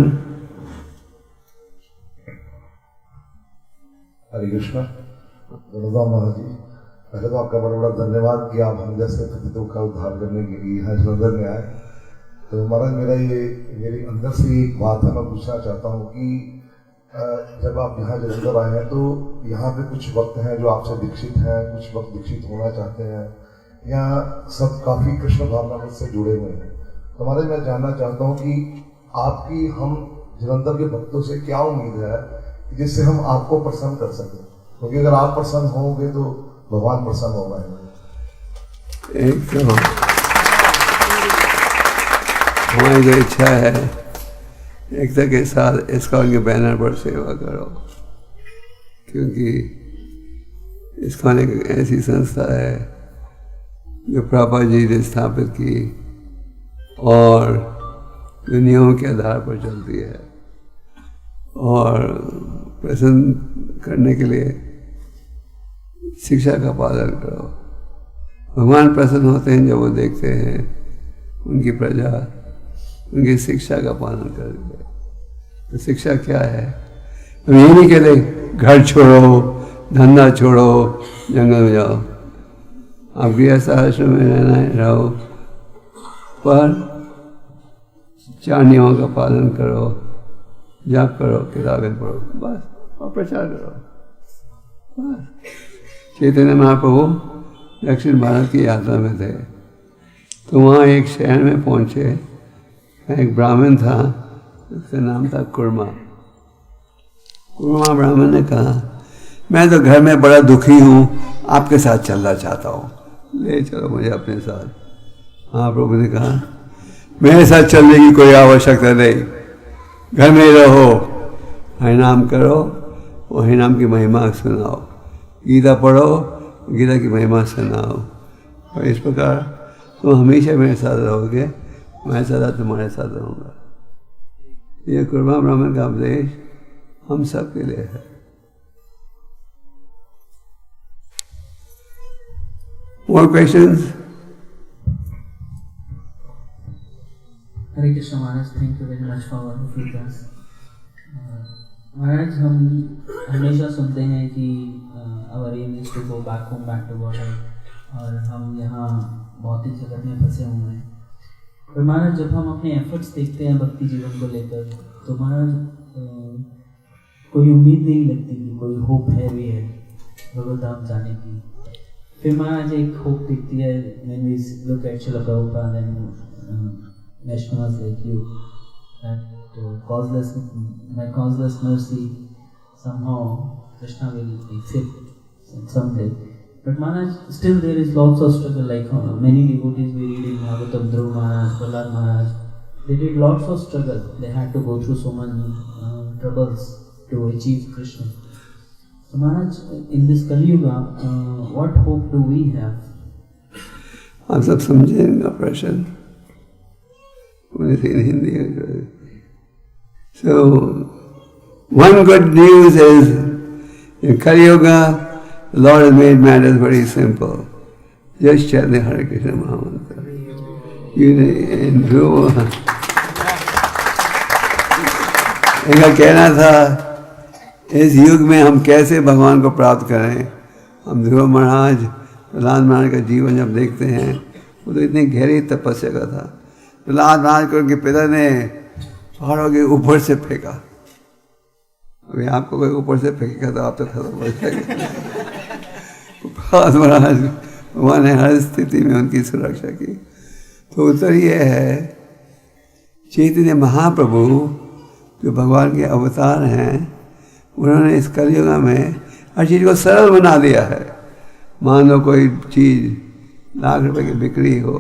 हरे कृष्णा। महाराज जी, पहले तो आपका बड़ा बड़ा धन्यवाद कि आप हम जैसे पतितों का उद्धार करने के लिए यहाँ जलंधर में आए। तो महाराज मेरी अंदर से एक बात है, मैं पूछना चाहता हूँ कि जब आप यहाँ जलंधर आए हैं तो यहाँ पे कुछ वक्त हैं जो आपसे दीक्षित हैं, कुछ वक्त दीक्षित होना चाहते हैं, यहाँ सब काफ़ी कृष्ण भावना से जुड़े हुए हैं। तो महाराज मैं जानना चाहता हूँ कि आपकी हम जलंधर के भक्तों से क्या उम्मीद है जिससे हम आपको प्रसन्न कर सकें, क्योंकि अगर आप प्रसन्न होंगे तो भगवान प्रसन्न हो पाएंगे। एक तो हमारी जो इच्छा है एकता के साथ इस्कॉन के बैनर पर सेवा करो, क्योंकि इस्कॉन एक ऐसी संस्था है जो प्रभुपाद जी ने स्थापित की और जो नियमों के आधार पर चलती है, और प्रसन्न करने के लिए शिक्षा का पालन करो। भगवान प्रसन्न होते हैं जब वो देखते हैं उनकी प्रजा उनकी शिक्षा का पालन करके। तो शिक्षा क्या है? हम ये नहीं कहते घर छोड़ो, धंधा छोड़ो, जंगल में जाओ। आप गृहस्थ आश्रम में रहना है, रहो, पर 4 नियमों का पालन करो, जाप करो, किताबें पढ़ो, बस, और प्रचार करो, बस। चैतन्य महाप्रभु दक्षिण भारत की यात्रा में थे, तो वहाँ एक शहर में पहुँचे, एक ब्राह्मण था, उसका नाम था कुर्मा। कुर्मा ब्राह्मण ने कहा, मैं तो घर में बड़ा दुखी हूँ, आपके साथ चलना चाहता हूँ, ले चलो मुझे अपने साथ। महाप्रभु ने कहा, मेरे साथ चलने की कोई आवश्यकता नहीं, घर में ही रहो, हरिनाम करो, और हरिनाम की महिमा सुनाओ, गीता पढ़ो, गीता की महिमा सुनाओ, और इस प्रकार तुम हमेशा मेरे साथ रहोगे, मैं सदा तुम्हारे साथ रहूँगा। ये कुर्मा ब्राह्मण का उपदेश हम सब के लिए है। More questions? Hare Krishna Maharaj, thank you very much for wonderful class. महाराज हम हमेशा सुनते हैं कि our aim is to go back home, back to Godhead, और हम यहाँ भौतिक जगत में फंसे हुए हैं। पर महाराज जब हम अपने एफर्ट्स देखते हैं भक्ति जीवन को लेकर, तो महाराज कोई उम्मीद नहीं लगती कि कोई होप है भी है भगवत धाम जाने की। फिर महाराज एक होप दिखती है when we look at Srila Prabhupada and Vaishnavas like you, that by causeless mercy somehow Krishna will accept someday. But Maharaj, still there is lots of struggle, like many devotees we read in Bhagavatam, Dhruva Maharaj, Prahlad Maharaj, they did lots of struggle, they had to go through so many troubles to achieve Krishna. So Maharaj, in this Kali Yuga, what hope do we have? आप सब समझे इनका प्रश्न? in Hindi. So, one good news is, in Kali Yuga, the Lord has made matters very simple. Just chant the Hare Krishna Mahamantra. इनका कहना था इस युग में हम कैसे भगवान को प्राप्त करें। हम ध्रुव महाराज, प्रहलाद महाराज का जीवन जब देखते हैं, वो तो इतनी गहरी तपस्या का था। प्रहलाद महाराज को उनके पिता ने पहाड़ों के ऊपर से फेंका। अभी आपको कोई ऊपर से फेंकेगा तो आप तो खत्म हो जाएंगे। प्रहलाद महाराज, भगवान ने हर स्थिति में उनकी सुरक्षा की। तो उत्तर ये है, चैतन्य महाप्रभु जो भगवान के अवतार हैं, उन्होंने इस कलयुग में हर चीज़ को सरल बना दिया है। मान लो कोई चीज़ लाख रुपए की बिक्री हो,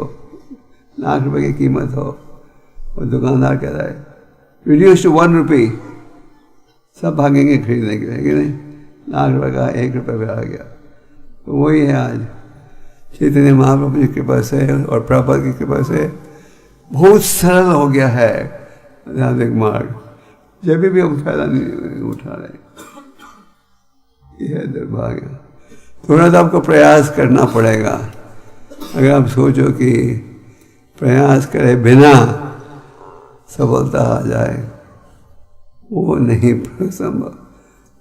लाख रुपए की कीमत हो, और दुकानदार कह रहा है रिड्यूस टू 1 रुपी, सब भागेंगे खरीदने के लिए, कि नहीं? लाख रुपए का 1 रुपये पे आ गया। तो वही है आज चैतन्य महाप्रभु की कृपा से और प्रभुपाद की कृपा से बहुत सरल हो गया है आध्यात्मिक मार्ग। जब भी हम फायदा नहीं उठा रहे, यह है दुर्भाग्य। थोड़ा सा आपको प्रयास करना पड़ेगा। अगर आप सोचो कि प्रयास करे बिना सफलता आ जाए, वो नहीं संभव।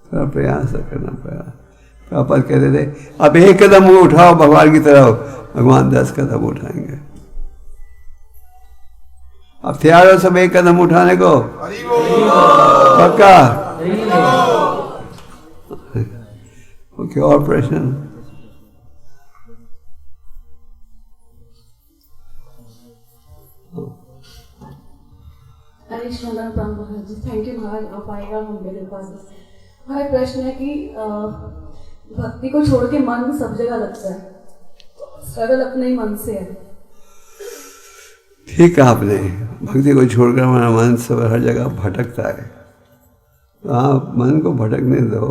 थोड़ा प्रयास करना पड़ेगा। प्रभुपाद कहते थे आप 1 कदम उठाओ भगवान की तरफ, भगवान 10 कदम उठाएंगे। आप तैयार हो सब 1 कदम उठाने को? पक्का? ओके, और प्रश्न? हरे श्रीमान महाराज जी, थैंक यू महाराज। आप आएगा हम मेरे पास। हमारा प्रश्न है कि भक्ति को छोड़ के मन सब जगह लगता है, स्ट्रगल अपने ही मन से है। ठीक है, आपने भक्ति को छोड़कर हमारा मन सब हर जगह भटकता है। तो आप मन को भटकने दो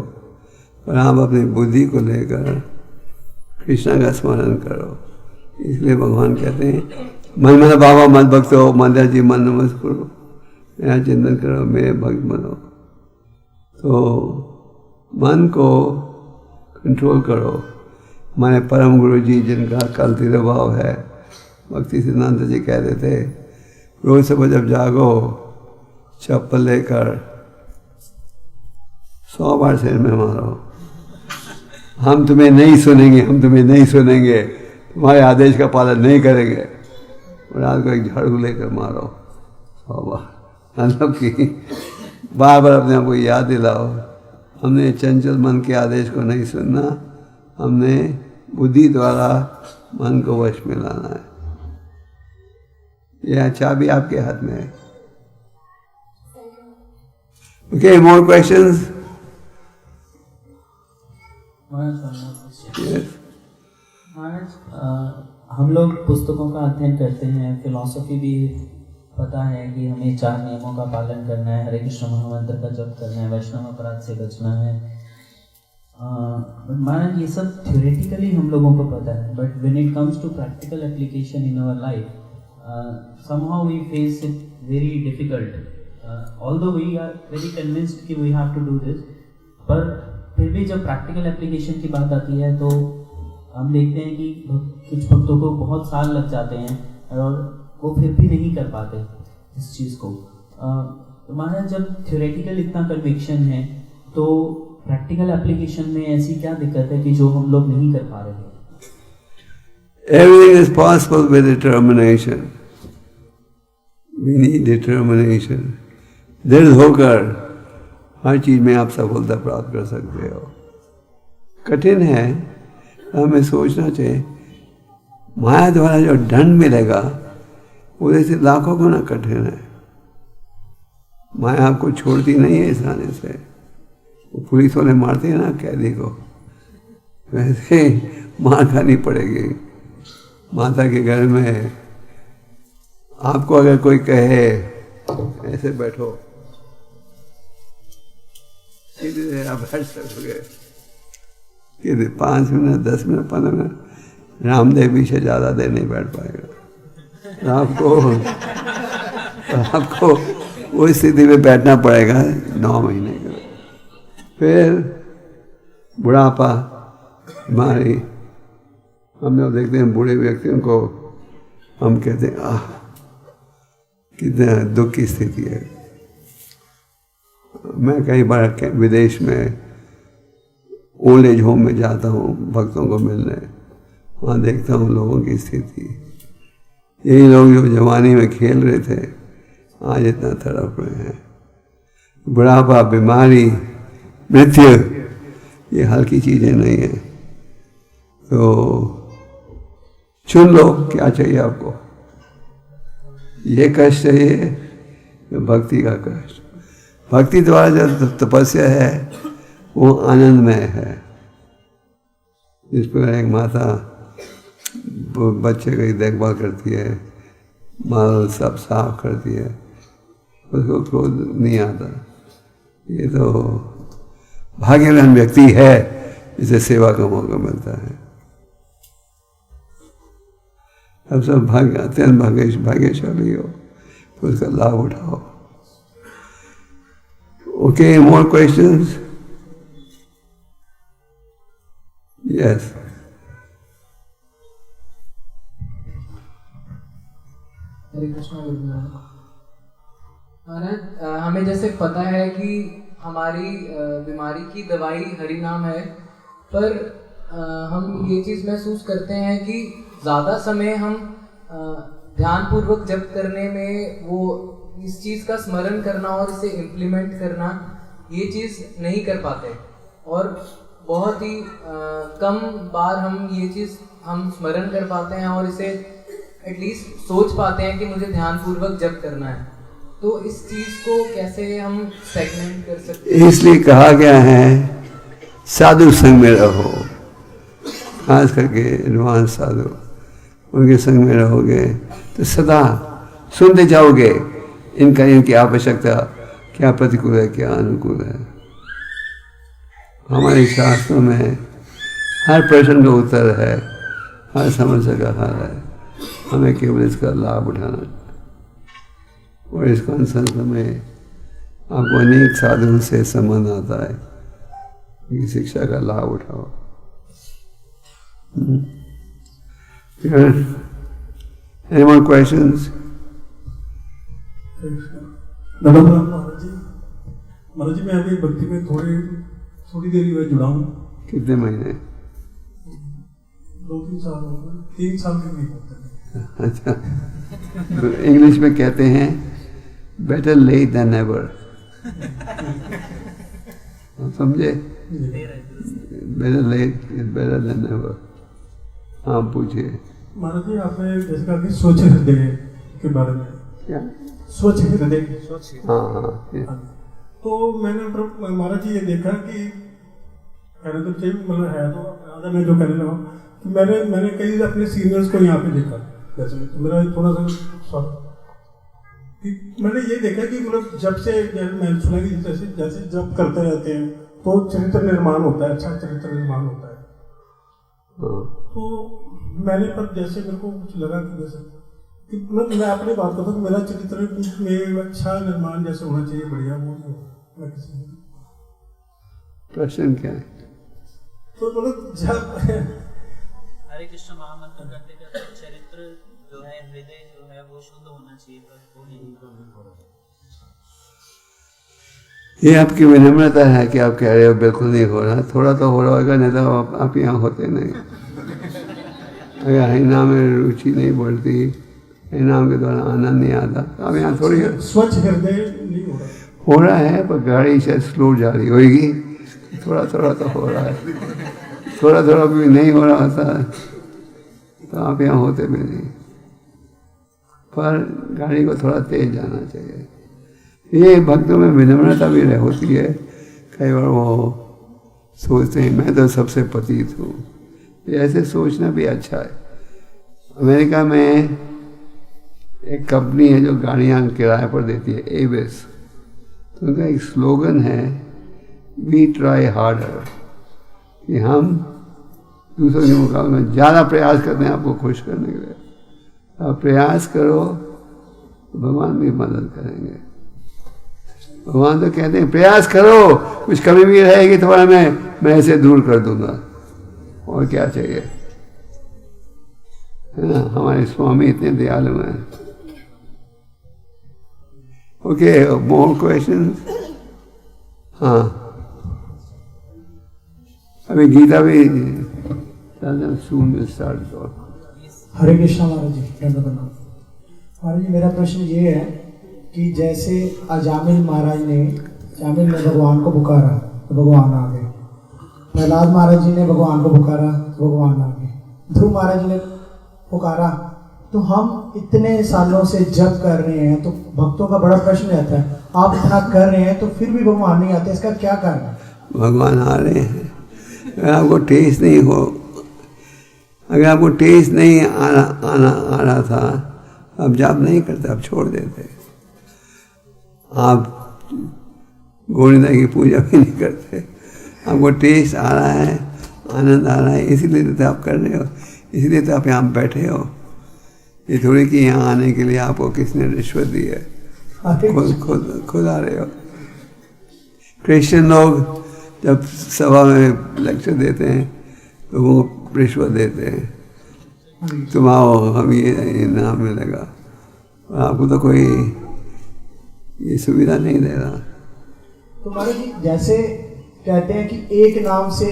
और आप अपनी बुद्धि को लेकर कृष्ण का स्मरण करो। इसलिए भगवान कहते हैं मन मन बाबा मत भक्तो, माता जी मन नमस्कार करो, मेरा चिंतन करो, मेरे भक्त बनो। तो मन को कंट्रोल करो। हमारे परम गुरु जी, जिनका कल तिरुभाव है, भक्ति सिद्धांत जी कहते थे रोज सुबह जब जागो चप्पल लेकर 100 बार सिर में मारो, हम तुम्हें नहीं सुनेंगे, हम तुम्हें नहीं सुनेंगे, तुम्हारे आदेश का पालन नहीं करेंगे। और रात को एक झाड़ू लेकर मारो 100 बार। मतलब कि बार बार अपने आप को याद दिलाओ, हमने चंचल मन के आदेश को नहीं सुनना, हमने बुद्धि द्वारा मन को वश में लाना है। यह चाबी आपके हाथ में है। Okay, more questions? हम लोग पुस्तकों का अध्ययन करते हैं, फिलॉसफी भी पता है कि हमें 4 नियमों का पालन करना है, हरे कृष्ण महामंत्र का जप करना है, वैष्णव अपराध से बचना है। महाराज ये सब थ्योरेटिकली हम लोगों को पता है, but when it comes to practical application in our life, somehow we face it very difficult. Although we are very convinced कि we have to do this, पर फिर भी जब प्रैक्टिकल एप्लीकेशन की बात आती है तो हम देखते हैं कि कुछ भक्तों को बहुत साल लग जाते हैं और वो फिर भी नहीं कर पाते इस चीज़ को। महाराज जब थ्योरेटिकल इतना कन्विक्शन है तो प्रैक्टिकल एप्लीकेशन में ऐसी क्या दिक्कत है कि जो हम लोग नहीं कर पा रहे हैं? Everything is possible with determination. We need determination. दृढ़ होकर हर चीज में आप सफलता प्राप्त कर सकते हो। कठिन है, हमें सोचना चाहिए माया द्वारा जो दंड मिलेगा वो जैसे लाखों गुना कठिन है। माया आपको छोड़ती नहीं है इस आने से। वो पुलिस वाले मारते हैं ना कैदी को, वैसे मार खानी पड़ेगी। माता के घर में आपको अगर कोई कहे ऐसे बैठो, सीधे आप बैठ सकोगे कि 5 मिनट 10 मिनट 15 मिनट, रामदेव भी से ज़्यादा देर नहीं बैठ पाएगा। आपको वो स्थिति में बैठना पड़ेगा 9 महीने का। फिर बुढ़ापा, बीमारी, हम लोग देखते हैं बूढ़े व्यक्तियों को, हम कहते हैं आह कितना दुख की स्थिति है। मैं कई बार विदेश में ओल्ड एज होम में जाता हूँ भक्तों को मिलने, वहाँ देखता हूँ लोगों की स्थिति। यही लोग जो जवानी में खेल रहे थे आज इतना तड़प रहे हैं। बुढ़ापा, बीमारी, मृत्यु ये हल्की चीज़ें नहीं है। तो चुन लो क्या चाहिए आपको, ये कष्ट चाहिए या भक्ति का कष्ट। भक्ति द्वारा जो तपस्या है वो आनंदमय है। जिस पर एक माता बच्चे की देखभाल करती है, माल सब साफ करती है, उसको क्रोध नहीं आता। ये तो भाग्यवान व्यक्ति है जिसे सेवा का मौका मिलता है। अब सब अत्यंत भाग्यशाली हो तो उसका लाभ उठाओ। Okay, more questions? यस। हरे कृष्णा महाराज, हमें जैसे पता है कि हमारी बीमारी की दवाई हरि नाम है, पर हम ये चीज़ महसूस करते हैं कि ज़्यादा समय हम ध्यान पूर्वक जप करने में वो इस चीज़ का स्मरण करना और इसे इम्प्लीमेंट करना ये चीज़ नहीं कर पाते, और बहुत ही कम बार हम ये चीज़ हम स्मरण कर पाते हैं और इसे एटलीस्ट सोच पाते हैं कि मुझे ध्यान पूर्वक जप करना है। तो इस चीज़ को कैसे हम सेगमेंट कर सकते हैं? इसलिए कहा गया है साधु संग में रहो, खास करके एडवांस साधु, उनके संग में रहोगे तो सदा सुनते जाओगे इनकी आवश्यकता क्या प्रतिकूल है क्या अनुकूल है। हमारे शास्त्रों में हर प्रश्न का उत्तर है, हर समस्या का हल है। हमें केवल इसका लाभ उठाना है। और इस कॉन्फ्रेंस में आपको अनेक साधनों से संबंध आता है कि शिक्षा का लाभ उठाओ। Any more questions? नमस्कार महाराज जी। महाराज जी, मैं अभी भक्ति में थोड़ी देर हुआ जुड़ा हूँ। कितने महीने? 2-3 साल हो गए, 3 साल के नहीं होते। अच्छा, तो इंग्लिश में कहते हैं बेटर लेट देन नेवर, समझे? Better late is better than never. हाँ, पूछिए। महाराज जी, आपने जैसे कहा कि स्वच्छ हृदय के बारे में, क्या? स्वच्छ हृदय। हाँ। तो मैंने महाराज जी ये देखा कि कहने तो चाहिए, मतलब है तो आधा मैं जो कहने लगा कि मैंने कई अपने सीनियर्स को यहाँ पे देखा। जैसे तो मेरा थोड़ा सा कि मैंने ये देखा कि मतलब जब से मैंने सुना कि जैसे जब करते रहते हैं तो चरित्र निर्माण होता है, अच्छा चरित्र निर्माण होता है। तो मैंने पर जैसे मेरे को कुछ लगा कि जैसे कि मतलब मैं अपनी बात करता हूँ, मेरा चरित्र में अच्छा निर्माण जैसे होना चाहिए, बढ़िया, वो मैं किसी प्रश्न क्या है? तो मतलब जब हरे कृष्ण महामंत्र करते करते चरित्र जो है, हृदय जो है वो शुद्ध होना चाहिए, पर वो नहीं हो रहा। ये आपकी विनम्रता है कि आप कह रहे हो बिल्कुल नहीं हो रहा। थोड़ा तो हो रहा होगा, नहीं तो आप यहाँ होते नहीं। अगर हरिनाम में रुचि नहीं बढ़ती, हरिनाम के द्वारा आनंद नहीं आता, तो आप यहाँ थोड़ी। स्वच्छ हृदय नहीं हो रहा है, पर गाड़ी से स्लो जा रही होगी। थोड़ा थोड़ा तो हो रहा है, थोड़ा थोड़ा भी नहीं हो रहा होता तो आप यहाँ होते भी नहीं। पर गाड़ी को थोड़ा तेज जाना चाहिए। ये भक्तों में विनम्रता भी होती है। कई बार वो सोचते हैं मैं तो सबसे पतित हूँ। ऐसे सोचना भी अच्छा है। अमेरिका में एक कंपनी है जो गाड़ियाँ किराए पर देती है, एविस। तो उनका एक स्लोगन है, वी ट्राई हार्डर, कि हम दूसरों के मुकाबले में ज़्यादा प्रयास करते हैं आपको खुश करने के लिए। आप प्रयास करो तो भगवान भी मदद करेंगे। भगवान तो कहते हैं प्रयास करो, कुछ कमी भी रहेगी तुम्हारे में, मैं इसे दूर कर दूंगा। और क्या चाहिए, है ना? हमारे स्वामी इतने दयालु हैं। Okay, more questions? हाँ, अभी गीता भी स्टार्ट करो। हरे कृष्णा महाराज जी, दंडवत प्रणाम। महाराज जी, मेरा प्रश्न ये है कि जैसे अजामिल महाराज ने भगवान को पुकारा तो भगवान आ गए, प्रहलाद महाराज जी ने भगवान को पुकारा तो भगवान आ गए, ध्रुव महाराज जी ने पुकारा, तो हम इतने सालों से जप कर रहे हैं तो भक्तों का बड़ा प्रश्न रहता है, आप इतना कर रहे हैं तो फिर भी भगवान नहीं आते, इसका क्या कारण है? भगवान आ रहे हैं। अगर आपको टेस्ट नहीं आ रहा था, आप जाप नहीं करते, आप छोड़ देते, आप गोविंदा की पूजा भी नहीं करते। आपको टेस्ट आ रहा है, आनंद आ रहा है, इसीलिए तो आप कर रहे हो, इसीलिए तो आप यहाँ बैठे हो। ये थोड़ी कि यहाँ आने के लिए आपको किसने रिश्वत दी है, खुद आ रहे हो। क्रिश्चियन लोग जब सभा में लेक्चर देते हैं तो वो रिश्वत देते हैं, तुम आओ हम ये नाम मिलेगा, और आपको तो कोई ये सुविधा नहीं दे रहा। तो महाराज जी, जैसे कहते हैं कि एक नाम से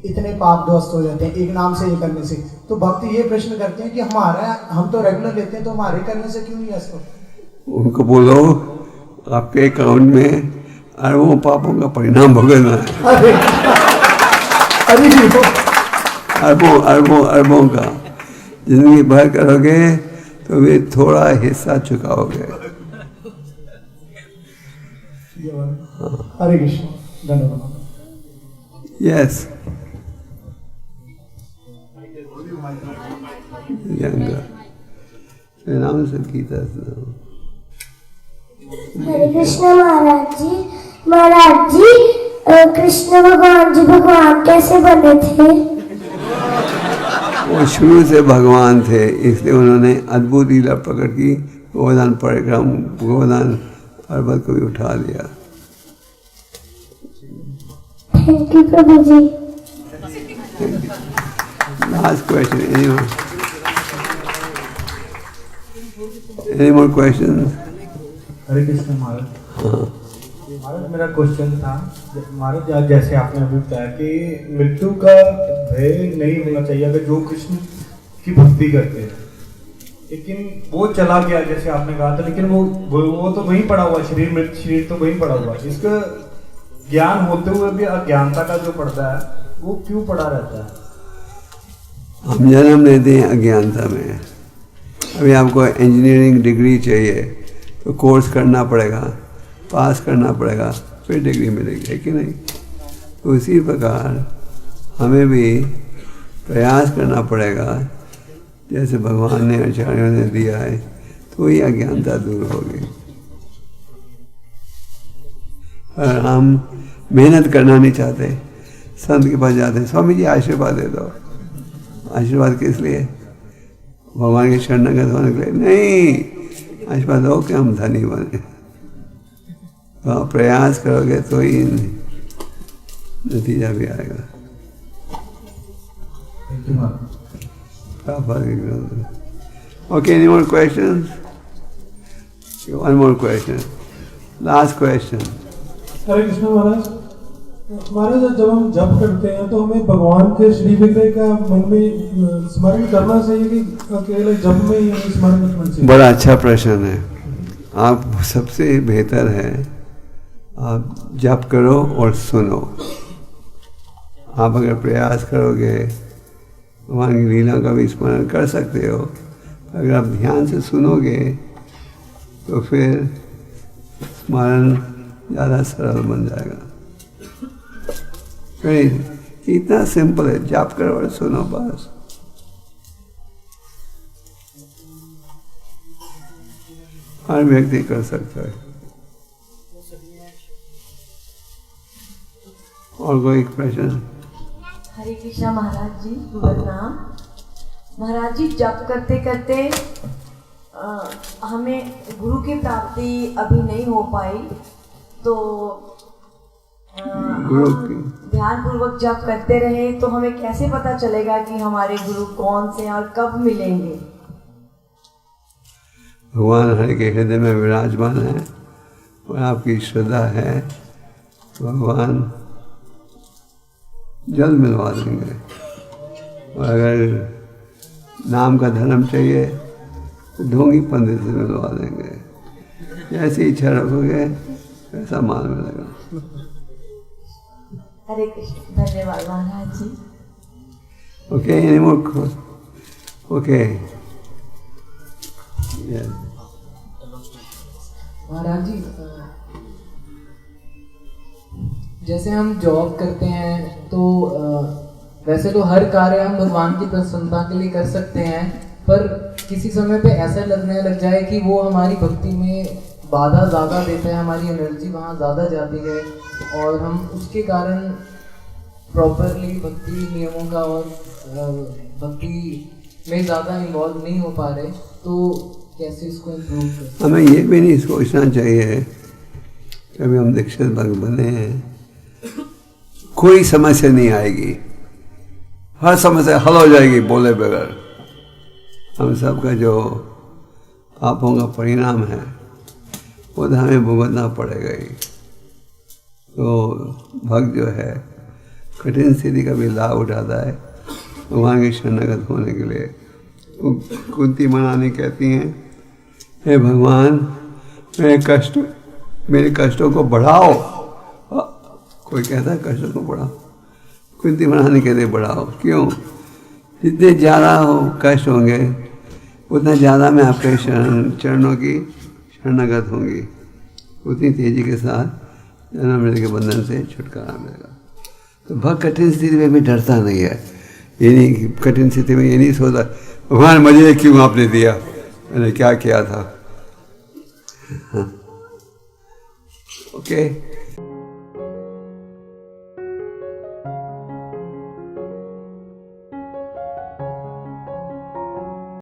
इतने पाप ध्वस्त हो जाते हैं, एक नाम से ये करने से, तो भक्त ये प्रश्न करते हैं कि हम तो रेगुलर लेते हैं तो हमारे करने से क्यों नहीं ऐसा? उनको बोलो आपके अकाउंट में अरबों पापों का परिणाम भुगतना है। अरबों का जिंदगी भर करोगे तो वे थोड़ा हिस्सा चुकाओगे। हरे कृष्ण, धन्यवाद। यस, नाम से गीता। हरे कृष्ण महाराज जी, कृष्ण भगवान जी भगवान कैसे बने थे? वो शुरू से भगवान थे, इसलिए उन्होंने अद्भुत लीला प्रकट की, गोवर्धन परिक्रम, गोवर्धन पर्वत को भी उठा दिया। Thank you Prabhu ji. Last question, any more questions? Hare Krishna Maharaj. Maharaj, मेरा क्वेश्चन था, महाराज आज जैसे आपने अभी बताया कि मृत्यु का भय नहीं होना चाहिए अगर जो कृष्ण की भक्ति करते हैं, लेकिन वो चला गया जैसे आपने कहा था, लेकिन वो तो वहीं पड़ा हुआ, शरीर तो वहीं पड़ा हुआ, इसका ज्ञान होते हुए भी अज्ञानता का जो पड़ता है वो क्यों पड़ा रहता है? हम जन्म लेते हैं अज्ञानता में। अभी आपको इंजीनियरिंग डिग्री चाहिए तो कोर्स करना पड़ेगा, पास करना पड़ेगा, फिर डिग्री मिलेगी, है कि नहीं? तो इसी प्रकार हमें भी प्रयास करना पड़ेगा, जैसे भगवान ने आचार्यों ने दिया है, तो ही अज्ञानता दूर होगी। और हम मेहनत करना नहीं चाहते, संत के पास जाते हैं, स्वामी जी आशीर्वाद दे दो। आशीर्वाद किस लिए? भगवान के शरणागत होने के लिए नहीं, आशीर्वाद दो कि हम धनी बने। तो आप प्रयास करोगे तो ही नतीजा भी आएगा। Okay, any more questions? One more question. Last question. हरे कृष्ण महाराज। महाराज, जब हम जप करते हैं तो हमें भगवान के श्री विग्रह का मन में स्मरण करना चाहिए कि अकेले जप में ही स्मरण करना चाहिए? बड़ा अच्छा प्रश्न है। आप सबसे बेहतर है आप जप करो और सुनो। आप अगर प्रयास करोगे भगवान की लीला का भी स्मरण कर सकते हो, अगर आप ध्यान से सुनोगे तो फिर स्मरण ज़्यादा सरल बन जाएगा। इतना सिंपल है, जाप करो और सुनो बस। हर व्यक्ति कर सकता है। और कोई प्रश्न? हरे कृष्णा महाराज जी, प्रणाम। महाराज जी, जप करते करते हमें गुरु की प्राप्ति अभी नहीं हो पाई, तो ध्यान पूर्वक जप करते रहे तो हमें कैसे पता चलेगा कि हमारे गुरु कौन से और कब मिलेंगे? भगवान हर के हृदय में विराजमान है और आपकी श्रद्धा है भगवान जल्द मिलवा देंगे। और अगर नाम का धर्म चाहिए तो ढोंगी पंडित से मिलवा देंगे। जैसी इच्छा रखोगे वैसा माल मिलेगा। हरे कृष्ण। धन्यवाद महाराज जी। Okay, any more questions? Okay. Yes. महाराज जी, जैसे हम जॉब करते हैं तो वैसे तो हर कार्य हम भगवान की प्रसन्नता के लिए कर सकते हैं, पर किसी समय पे ऐसा लगने लग जाए कि वो हमारी भक्ति में बाधा ज़्यादा देता है, हमारी एनर्जी वहाँ ज़्यादा जाती है और हम उसके कारण प्रॉपरली भक्ति नियमों का और भक्ति में ज़्यादा इन्वॉल्व नहीं हो पा रहे, तो कैसे इसको इम्प्रूव करें? हमें ये भी नहीं सोचना चाहिए कि अभी हम दीक्षित भक्त बने हैं, कोई समस्या नहीं आएगी, हर समस्या हल हो जाएगी बोले बगैर। हम सबका जो पापों का परिणाम है वो तो हमें भुगतना पड़ेगा ही। तो भक्त जो है कठिन स्थिति का भी लाभ उठाता है भगवान के शरणागत होने के लिए। कुंती मनानी कहती हैं, हे भगवान मेरे कष्टों को बढ़ाओ। कोई कहता है कष्टों को बढ़ाओ, कुंती मनानी कहते बढ़ाओ। क्यों? जितने ज़्यादा हो कष्ट होंगे उतना ज़्यादा मैं आपके चरणों की शरणागत होंगी, उतनी तेज़ी के साथ जन्म मृत्यु के बंधन से छुटकारा मिलेगा। तो भक्त कठिन स्थिति में भी डरता नहीं है। ये नहीं, कठिन स्थिति में ये नहीं सोचता भगवान मुझे क्यों आपने दिया, मैंने क्या किया था। हाँ। ओके।